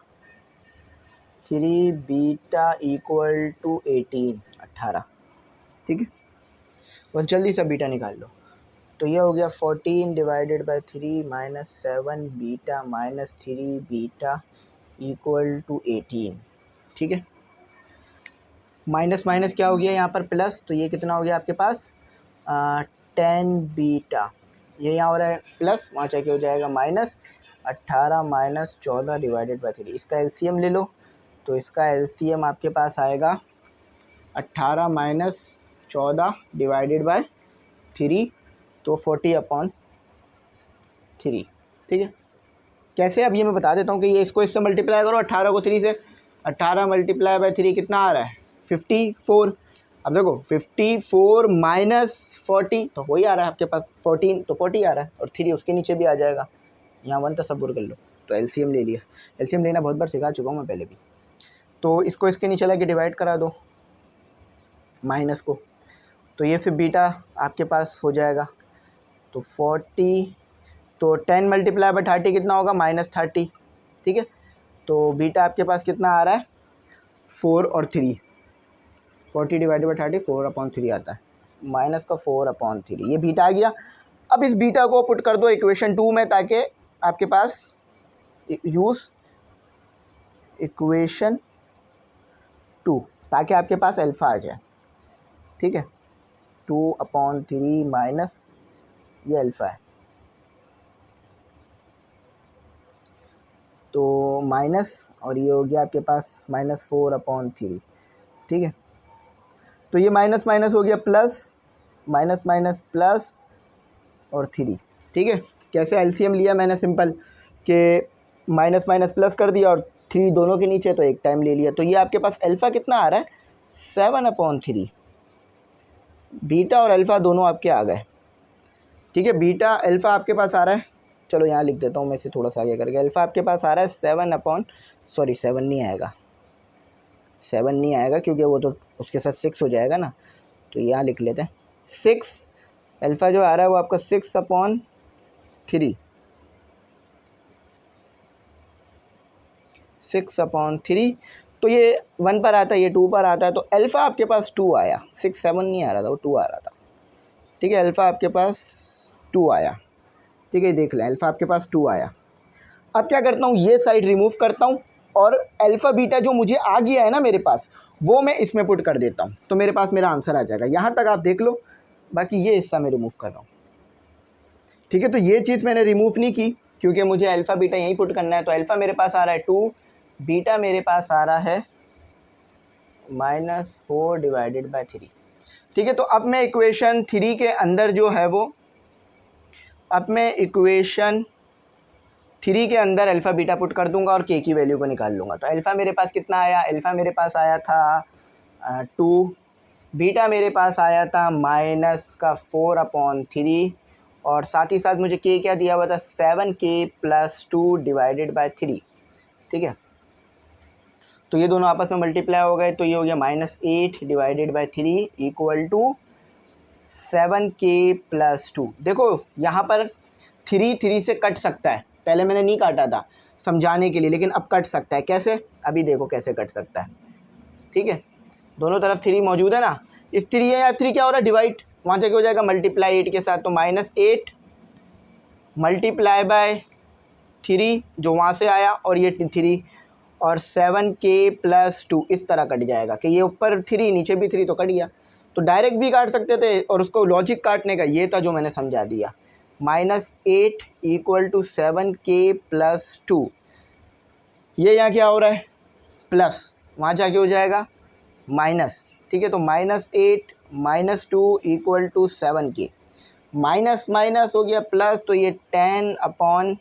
3 बीटा इक्वल टू 18। ठीक है, बस जल्दी से बीटा निकाल लो। तो ये हो गया 14 divided by 3 - 7 beta -3 beta equal to 18। ठीक है, माइनस माइनस क्या हो गया यहाँ पर प्लस, तो ये कितना हो गया आपके पास 10 बीटा, ये यहाँ हो रहा है प्लस, वहाँ चाहे हो जाएगा -18 - 14 डिवाइडेड बाय 3। इसका एलसीएम ले लो, तो इसका एलसीएम आपके पास आएगा 18 - 14 डिवाइडेड बाय 3, तो 40/3। ठीक है, कैसे, अब ये मैं बता देता हूँ कि ये इसको इससे मल्टीप्लाई करो, 18 को 3 से, 18 × 3 कितना आ रहा है 54। अब देखो 54 - 40 तो वही आ रहा है आपके पास 14, तो 40 आ रहा है, और 3 उसके नीचे भी आ जाएगा। यहाँ 1 तसव्वुर कर लो, तो एलसीएम ले लिया। एलसीएम लेना बहुत बार सिखा चुका हूँ मैं पहले भी। तो इसको इसके नीचे लाके डिवाइड करा दो माइनस को, तो ये फिर बीटा आपके पास हो जाएगा। तो 40, तो 10 × 30 कितना होगा -30। ठीक है, तो बीटा आपके पास कितना आ रहा है 4 और 3, 40 डिवाइडेड बाई 30 4/3 आता है, माइनस का 4/3, ये बीटा आ गया। अब इस बीटा को पुट कर दो इक्वेशन 2 में, ताकि आपके पास यूज़ इक्वेशन 2, ताकि आपके पास अल्फ़ा आ जाए। ठीक है, 2/3 माइनस ये अल्फ़ा है, तो माइनस, और ये हो गया आपके पास -4/3। ठीक है, तो ये माइनस माइनस हो गया प्लस, माइनस माइनस प्लस और 3। ठीक है, कैसे एलसीएम लिया मैंने, सिंपल कि माइनस माइनस प्लस कर दिया और 3 दोनों के नीचे, तो एक टाइम ले लिया। तो ये आपके पास अल्फ़ा कितना आ रहा है 7/3। बीटा और अल्फ़ा दोनों आपके आ गए। ठीक है, बीटा अल्फ़ा आपके पास आ रहा है, चलो यहाँ लिख देता हूँ मैं इसे थोड़ा सा आगे करके। अल्फ़ा आपके पास आ रहा है 7 नहीं आएगा, 7 नहीं आएगा क्योंकि वो तो उसके साथ 6 हो जाएगा ना, तो यहाँ लिख लेते हैं 6। अल्फ़ा जो आ रहा है वो आपका 6/3, 6/3। तो ये 1 पर आता है, ये 2 पर आता है, तो अल्फ़ा आपके पास 2 आया, 6 7 नहीं आ रहा था, वो 2 आ रहा था। ठीक है, अल्फ़ा आपके पास 2 आया। ठीक है, देख लें, अल्फ़ा आपके पास 2 आया। अब क्या करता हूँ, ये साइड रिमूव करता हूँ और अल्फ़ा बीटा जो मुझे आ गया है ना मेरे पास, वो मैं इसमें पुट कर देता हूँ, तो मेरे पास मेरा आंसर आ जाएगा। यहाँ तक आप देख लो, बाकी ये हिस्सा मैं रिमूव कर रहा हूँ। ठीक है, तो ये चीज़ मैंने रिमूव नहीं की क्योंकि मुझे अल्फ़ा बीटा यहीं पुट करना है। तो अल्फ़ा मेरे पास आ रहा है 2, बीटा मेरे पास आ रहा है -4 डिवाइडेड बाय 3। ठीक है, तो अब मैं इक्वेशन 3 के अंदर जो है वो, अब मैं इक्वेशन 3 के अंदर अल्फ़ा बीटा पुट कर दूंगा और के की वैल्यू को निकाल लूँगा। तो अल्फ़ा मेरे पास कितना आया, अल्फ़ा मेरे पास आया था 2, बीटा मेरे पास आया था -4/3 और साथ ही साथ मुझे के क्या दिया हुआ था, 7k + 2 डिवाइडेड बाय 3। ठीक है, तो ये दोनों आपस में मल्टीप्लाई हो गए, तो ये हो गया -8 डिवाइडेड बाय 3 = 7k + 2। देखो यहाँ पर 3 से कट सकता है, पहले मैंने नहीं काटा था समझाने के लिए, लेकिन अब कट सकता है। कैसे, अभी देखो कैसे कट सकता है। ठीक है, दोनों तरफ 3 मौजूद है ना, इस 3 या 3 क्या हो रहा है, डिवाइड, वहाँ जाके हो जाएगा मल्टीप्लाई 8 के साथ, तो -8 मल्टीप्लाई बाय 3 जो वहाँ से आया और ये 3 और 7k + 2 इस तरह कट जाएगा कि ये ऊपर 3 नीचे भी 3 तो कट गया। तो डायरेक्ट भी काट सकते थे और उसको लॉजिक काटने का ये था जो मैंने समझा दिया। -8 = 7k + 2, ये यहाँ क्या हो रहा है, प्लस, वहाँ जाके हो जाएगा माइनस। ठीक है, तो -8 - 2 = 7k, माइनस माइनस हो गया प्लस, तो ये 10 =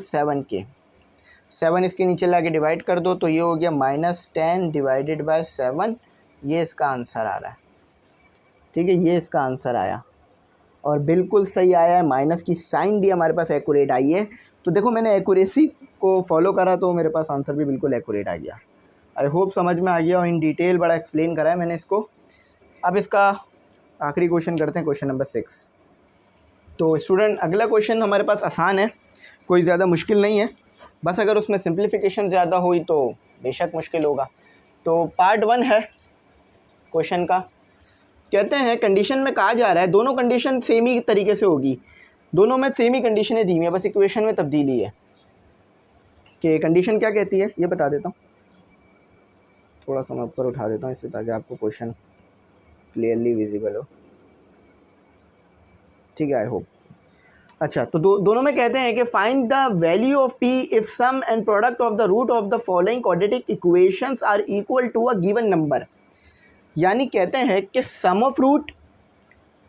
7k। 7 इसके नीचे ला के डिवाइड कर दो, तो ये हो गया -10 डिवाइडेड बाय 7, ये इसका आंसर आ रहा है। ठीक है, ये इसका आंसर आया और बिल्कुल सही आया है, माइनस की साइन भी हमारे पास एक्यूरेट आई है। तो देखो मैंने एक्यूरेसी को फॉलो करा तो मेरे पास आंसर भी बिल्कुल एक्यूरेट आ गया। आई होप समझ में आ गया और इन डिटेल बड़ा एक्सप्लेन करा है मैंने इसको। अब इसका आखिरी क्वेश्चन करते हैं, क्वेश्चन नंबर 6। तो स्टूडेंट अगला क्वेश्चन हमारे पास आसान है, कोई ज़्यादा मुश्किल नहीं है, बस अगर उसमें सिंप्लीफिकेशन ज़्यादा हुई तो बेशक मुश्किल होगा। तो पार्ट 1 है क्वेश्चन का। कहते हैं कंडीशन में कहा जा रहा है, दोनों कंडीशन सेम ही तरीके से होगी, दोनों में सेम ही कंडीशनें दी हुई है, बस इक्वेशन में तब्दीली है। कि कंडीशन क्या कहती है ये बता देता हूँ, थोड़ा सा मैं ऊपर उठा देता हूँ इससे ताकि आपको क्वेश्चन क्लियरली विजिबल हो। ठीक है, आई होप। अच्छा, तो दोनों में कहते हैं कि find the value of p if sum and product of the root of the following quadratic equations are equal to a given number. यानी कहते हैं कि sum of root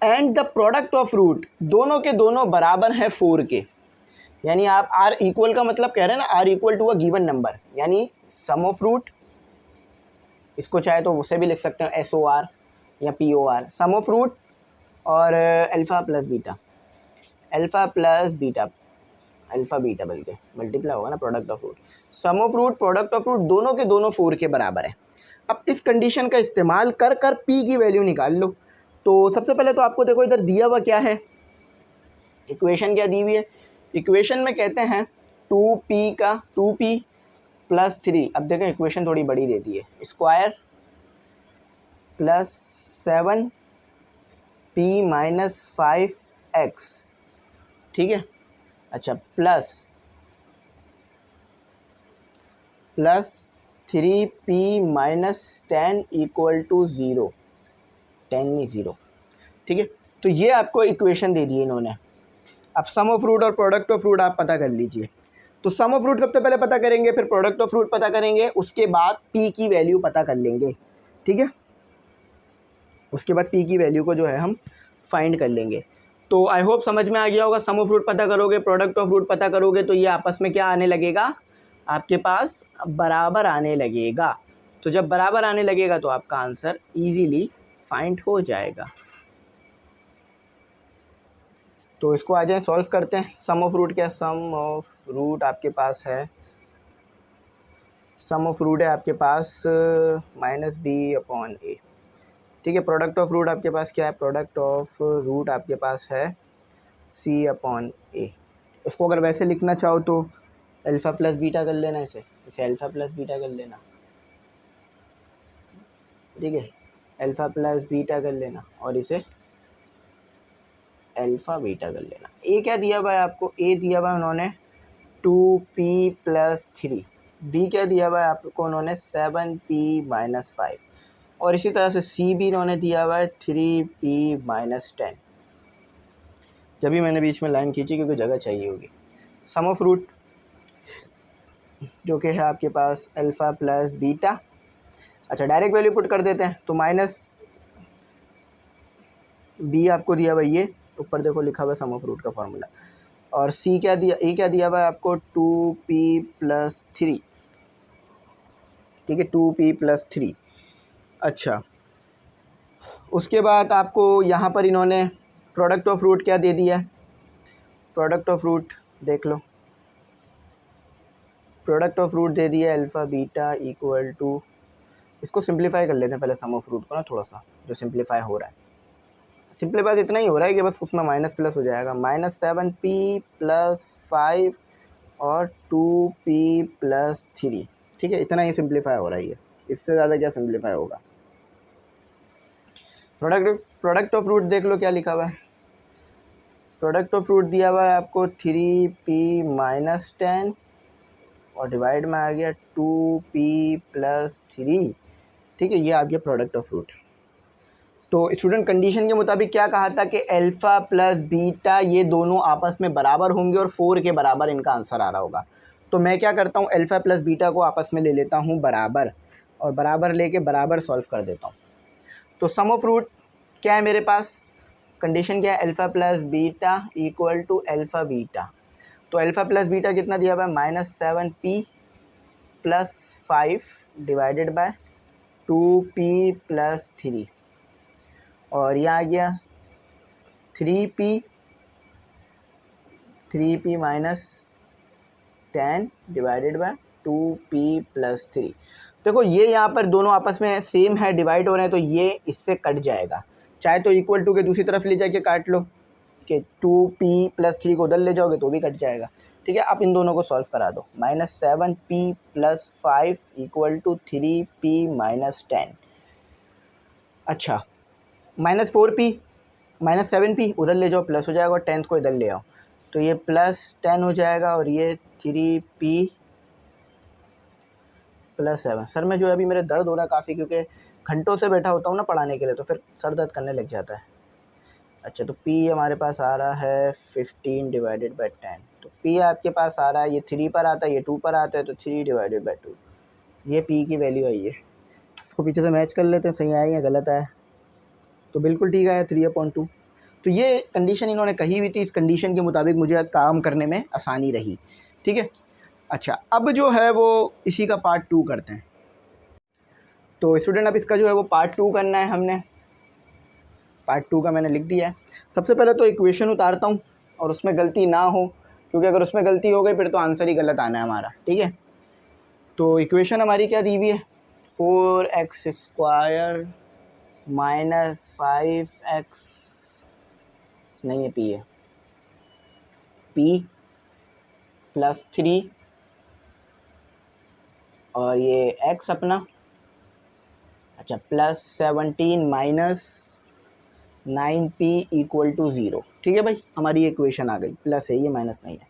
and the product of root दोनों के दोनों बराबर हैं 4 के। यानी आप आर इक्वल का मतलब कह रहे हैं ना, are equal to a given number, यानी सम ऑफ रूट, इसको चाहे तो उसे भी लिख सकते हैं SOR या POR, सम ऑफ रूट और alpha plus beta, alpha plus beta, alpha beta बल्कि मल्टीप्लाई होगा ना, product of root, sum of root product of root दोनों के दोनों 4 के बराबर है। अब इस कंडीशन का इस्तेमाल कर कर p की वैल्यू निकाल लो। तो सबसे पहले तो आपको देखो इधर दिया हुआ क्या है, इक्वेशन क्या दी हुई है, इक्वेशन में कहते हैं 2p + 3। अब देखें इक्वेशन थोड़ी बड़ी दे दी है, स्क्वायर + 7p - 5x। ठीक है, अच्छा, प्लस 3p - 10 = 0, 10 नहीं 0। ठीक है, तो ये आपको इक्वेशन दे दी है इन्होंने। अब सम ऑफ रूट और प्रोडक्ट ऑफ रूट आप पता कर लीजिए। तो सम ऑफ रूट सबसे पहले पता करेंगे, फिर प्रोडक्ट ऑफ रूट पता करेंगे, उसके बाद p की वैल्यू पता कर लेंगे। ठीक है, उसके बाद p की वैल्यू को जो है हम फाइंड कर लेंगे। तो आई होप समझ में आ गया होगा, सम ऑफ रूट पता करोगे, प्रोडक्ट ऑफ रूट पता करोगे, तो ये आपस में क्या आने लगेगा, आपके पास बराबर आने लगेगा। तो जब बराबर आने लगेगा तो आपका आंसर ईजीली फाइंड हो जाएगा। तो इसको आ जाए सॉल्व करते हैं। सम ऑफ रूट क्या, सम ऑफ रूट आपके पास है, सम ऑफ रूट है आपके पास -b/a। ठीक है, प्रोडक्ट ऑफ रूट आपके पास क्या है, प्रोडक्ट ऑफ रूट आपके पास है c/a। इसको अगर वैसे लिखना चाहो तो अल्फ़ा प्लस बीटा कर लेना, इसे अल्फ़ा प्लस बीटा कर लेना, ठीक है, अल्फ़ा प्लस बीटा कर लेना और इसे अल्फ़ा बीटा कर लेना। ए क्या दिया हुआ है आपको, ए दिया हुआ है उन्होंने 2p+3, बी क्या दिया हुआ है आपको उन्होंने 7p-5, और इसी तरह से सी भी इन्होंने दिया हुआ है 3p-10। जब भी मैंने बीच में लाइन खींची क्योंकि जगह चाहिए होगी। सम ऑफ रूट जो कि है आपके पास अल्फ़ा प्लस बीटा, अच्छा डायरेक्ट वैल्यू पुट कर देते हैं, तो माइनस बी आपको दिया हुआ ये ऊपर देखो लिखा हुआ है सम ऑफ रूट का फॉर्मूला, और सी क्या दिया, ए क्या दिया हुआ है आपको 2p+3, ठीक है 2p+3। अच्छा उसके बाद आपको यहाँ पर इन्होंने प्रोडक्ट ऑफ रूट क्या दे दिया है, प्रोडक्ट ऑफ रूट देख लो, प्रोडक्ट ऑफ रूट दे दिया अल्फ़ा बीटा इक्वल टू, इसको सिंप्लीफाई कर लेते हैं पहले सम ऑफ रूट को ना, थोड़ा सा जो सिंप्लीफाई हो रहा है, सिंप्लीफाई इतना ही हो रहा है कि बस उसमें माइनस प्लस हो जाएगा, -7p+5 और 2p+3, ठीक है, इतना ही सिंप्लीफाई हो रहा है, इससे ज़्यादा क्या सिंप्लीफाई होगा। प्रोडक्ट ऑफ रूट देख लो क्या लिखा हुआ है, प्रोडक्ट ऑफ रूट दिया हुआ है आपको 3p-10 और डिवाइड में आ गया 2p+3, ठीक है, ये आ गया प्रोडक्ट ऑफ रूट। तो स्टूडेंट कंडीशन के मुताबिक क्या कहा था कि अल्फ़ा प्लस बीटा ये दोनों आपस में बराबर होंगे और 4 के बराबर इनका आंसर आ रहा होगा। तो मैं क्या करता हूँ, अल्फ़ा प्लस बीटा को आपस में ले लेता हूँ बराबर, और बराबर लेके बराबर सॉल्व कर देता हूँ। तो सम ऑफ रूट क्या है मेरे पास, कंडीशन क्या है, alpha plus beta equal to alpha beta, तो अल्फ़ा प्लस बीटा कितना दिया हुआ है -7p+5 डिवाइडेड बाय 2p+3, और यह आ गया 3p -10 डिवाइडेड बाय 2p+3। देखो ये यहाँ पर दोनों आपस में सेम है, डिवाइड हो रहे हैं, तो ये इससे कट जाएगा, चाहे तो इक्वल टू के दूसरी तरफ ले जाके काट लो कि 2p+3 को उधर ले जाओगे तो भी कट जाएगा, ठीक है। आप इन दोनों को सॉल्व करा दो, -7p+5 इक्वल टू 3p-10, अच्छा -4p -7p उधर ले जाओ प्लस हो जाएगा, और 10th को इधर ले आओ तो ये +10 हो जाएगा, और ये 3p+7। सर में जो है अभी मेरे दर्द हो रहा है काफ़ी, क्योंकि घंटों से बैठा होता हूँ ना पढ़ाने के लिए, तो फिर सर दर्द करने लग जाता है। अच्छा तो p हमारे पास आ रहा है 15 डिवाइडेड बाई 10, तो p आपके पास आ रहा है, ये 3 पर आता है, ये 2 पर आता है, तो 3 डिवाइडेड बाई 2, ये p की वैल्यू आई है। इसको पीछे से मैच कर लेते हैं, सही आया या गलत आया, तो बिल्कुल ठीक आया 3/2। तो ये कंडीशन इन्होंने कही हुई थी, इस कंडीशन के मुताबिक मुझे काम करने में आसानी रही, ठीक है। अच्छा अब जो है वो इसी का पार्ट 2 करते हैं। तो स्टूडेंट अब इसका जो है वो पार्ट 2 करना है हमने, पार्ट 2 का मैंने लिख दिया है। सबसे पहले तो इक्वेशन उतारता हूँ और उसमें गलती ना हो, क्योंकि अगर उसमें गलती हो गई फिर तो आंसर ही गलत आना है हमारा, ठीक है। तो इक्वेशन हमारी क्या दी हुई है, 4x² -5x नहीं है, p है, p+3 और ये x अपना, अच्छा +17 -9p इक्वल टू 0, ठीक है भाई, हमारी इक्वेशन आ गई, प्लस है ये माइनस नहीं है।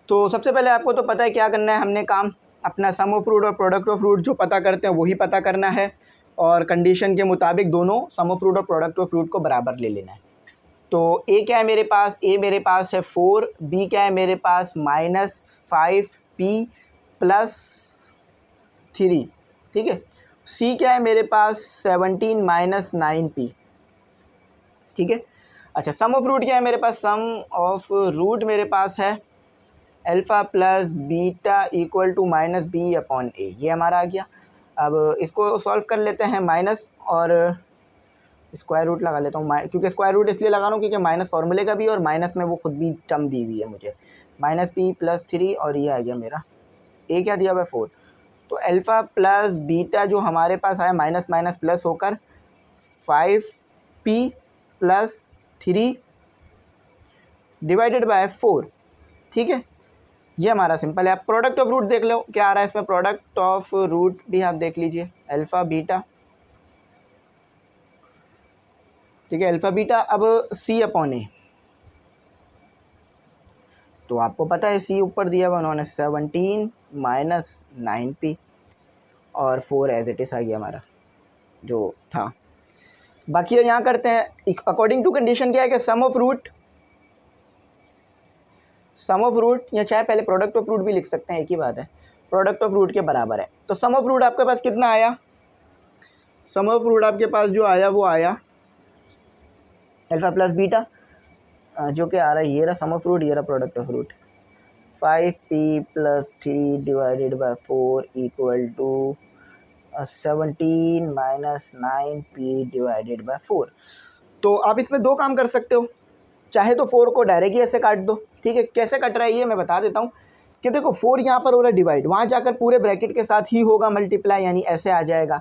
तो सबसे पहले आपको तो पता है क्या करना है, हमने काम अपना सम ऑफ रूट और प्रोडक्ट ऑफ रूट जो पता करते हैं वही पता करना है, और कंडीशन के मुताबिक दोनों सम ऑफ रूट और प्रोडक्ट ऑफ रूट को बराबर ले लेना है। तो ए क्या है मेरे पास, ए मेरे पास है 4, बी क्या है मेरे पास -5p+3, ठीक है, सी क्या है मेरे पास 17 -9p, ठीक है। अच्छा सम ऑफ रूट क्या है मेरे पास, सम ऑफ रूट मेरे पास है alpha plus beta equal to -b/a, ये हमारा आ गया। अब इसको सॉल्व कर लेते हैं, माइनस और स्क्वायर रूट लगा लेता हूँ, क्योंकि स्क्वायर रूट इसलिए लगा रहा हूँ क्योंकि माइनस फार्मूले का भी और माइनस में वो खुद भी टर्म दी हुई है मुझे, -p+3, और ये आ गया मेरा ए क्या दिया हुआ है 4। तो अल्फ़ा प्लस बीटा जो हमारे पास आया माइनस माइनस प्लस होकर 5p+3 डिवाइडेड बाय 4, ठीक है। ये हमारा सिंपल है। आप प्रोडक्ट ऑफ रूट देख लो क्या आ रहा है इसमें, प्रोडक्ट ऑफ रूट भी आप देख लीजिए, अल्फ़ा बीटा, ठीक है, अल्फ़ा बीटा। अब सी अपॉन ए, तो आपको पता है सी ऊपर दिया हुआ उन्होंने 17 माइनस 9p और 4 एज इट इज़ आ गया हमारा जो था। बाकी यहाँ करते हैं अकॉर्डिंग टू कंडीशन क्या है कि सम ऑफ रूट या चाहे पहले प्रोडक्ट ऑफ रूट भी लिख सकते हैं, एक ही बात है, प्रोडक्ट ऑफ रूट के बराबर है। तो सम ऑफ रूट आपके पास कितना आया, सम ऑफ रूट आपके पास जो आया वो आया अल्फ़ा प्लस बीटा, जो कि आ रहा है ये रहा सम ऑफ रूट, ये रहा product of root, 5p plus 3 divided by 4 equal to 17 minus 9p divided by 4। तो आप इसमें दो काम कर सकते हो, चाहे तो 4 को डायरेक्ट ही ऐसे काट दो, ठीक है। कैसे कट रहा है ये मैं बता देता हूँ कि देखो 4 यहाँ पर हो रहा है डिवाइड, वहाँ जाकर पूरे ब्रैकेट के साथ ही होगा मल्टीप्लाई, यानी ऐसे आ जाएगा,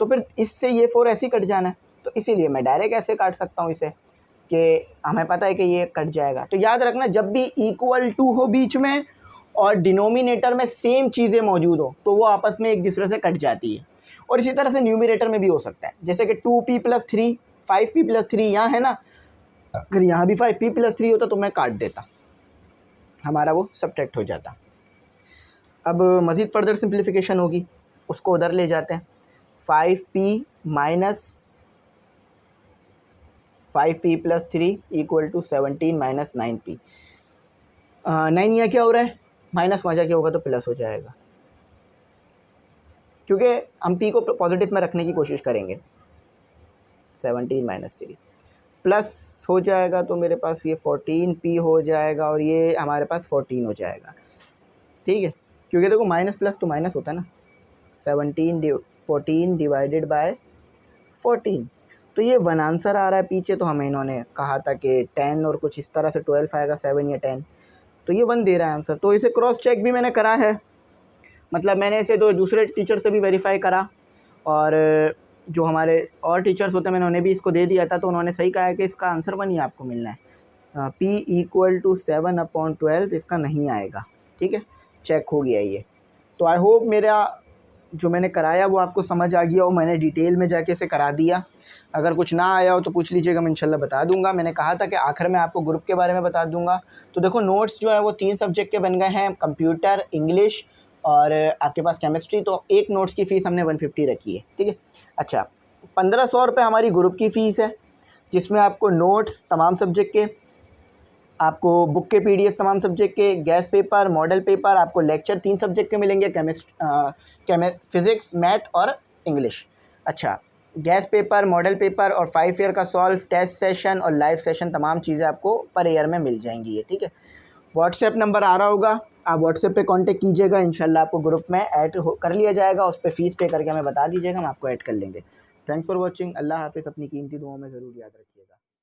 तो फिर इससे ये 4 ऐसे ही कट जाना है, तो इसीलिए मैं डायरेक्ट ऐसे काट सकता हूँ इसे कि हमें पता है कि ये कट जाएगा। तो याद रखना जब भी इक्वल टू हो बीच में और डिनोमिनेटर में सेम चीज़ें मौजूद हो तो वो आपस में एक दूसरे से कट जाती है। और इसी तरह से न्यूमिनेटर में भी हो सकता है, जैसे कि 2p प्लस 3 5p प्लस 3 यहाँ है ना, अगर यहाँ भी 5p प्लस 3 होता तो मैं काट देता, हमारा वो सब्ट्रैक्ट हो जाता। अब मज़ीद फर्दर सिंप्लीफिकेशन होगी, उसको उधर ले जाते हैं, 5p minus 5p plus 3 equal to 17 minus 9p। 9 यहाँ क्या हो रहा है, माइनस वहाँ क्या होगा तो प्लस हो जाएगा, क्योंकि हम p को पॉजिटिव में रखने की कोशिश करेंगे। 17 माइनस 3 प्लस हो जाएगा तो मेरे पास ये 14p हो जाएगा और ये हमारे पास 14 हो जाएगा, ठीक है, क्योंकि देखो माइनस प्लस तो माइनस होता है ना, 14 डिवाइडेड बाय 14, तो ये वन आंसर आ रहा है पीछे। तो हमें इन्होंने कहा था कि 10 और कुछ इस तरह से 12 आएगा, 7 या 10, तो ये 1 दे रहा है आंसर। तो इसे क्रॉस चेक भी मैंने करा है, मतलब मैंने इसे दो दूसरे टीचर से भी वेरीफाई करा, और जो हमारे और टीचर्स होते हैं मैंने उन्हें भी इसको दे दिया था, तो उन्होंने सही कहा है कि इसका आंसर 1 ही आपको मिलना है। p इक्वल टू 7/12 इसका नहीं आएगा, ठीक है, चेक हो गया ये। तो आई होप मेरा जो मैंने कराया वो आपको समझ आ गया हो, मैंने डिटेल में जाके इसे करा दिया। अगर कुछ ना आया हो तो पूछ लीजिएगा, मैं इंशाल्लाह बता दूंगा। मैंने कहा था कि आखिर में आपको ग्रुप के बारे में बता दूंगा। तो देखो नोट्स जो है वो 3 सब्जेक्ट के बन गए हैं, कंप्यूटर, इंग्लिश और आपके पास केमिस्ट्री। तो एक नोट्स की फ़ीस हमने 150 रखी है, ठीक है। अच्छा, 1500 रुपये हमारी ग्रुप की फ़ीस है, जिसमें आपको नोट्स तमाम सब्जेक्ट के, आपको बुक के PDF तमाम सब्जेक्ट के, गैस पेपर, मॉडल पेपर, आपको लेक्चर 3 सब्जेक्ट के मिलेंगे, फिज़िक्स, मैथ और इंग्लिश। अच्छा, गैस पेपर, मॉडल पेपर और 5 ईयर का सॉल्व, टेस्ट सेशन और लाइव सेशन, तमाम चीज़ें आपको पर ईयर में मिल जाएंगी ये, ठीक है। व्हाट्सएप नंबर आ रहा होगा, आप व्हाट्सएप पे कांटेक्ट कीजिएगा, इंशाल्लाह आपको ग्रुप में ऐड कर लिया जाएगा। उस पर फ़ीस पे करके हमें बता दीजिएगा, हम आपको ऐड कर लेंगे। Thanks for watching. अल्लाह हाफ़िज़। अपनी कीमती दुआओं में ज़रूर याद रखिएगा।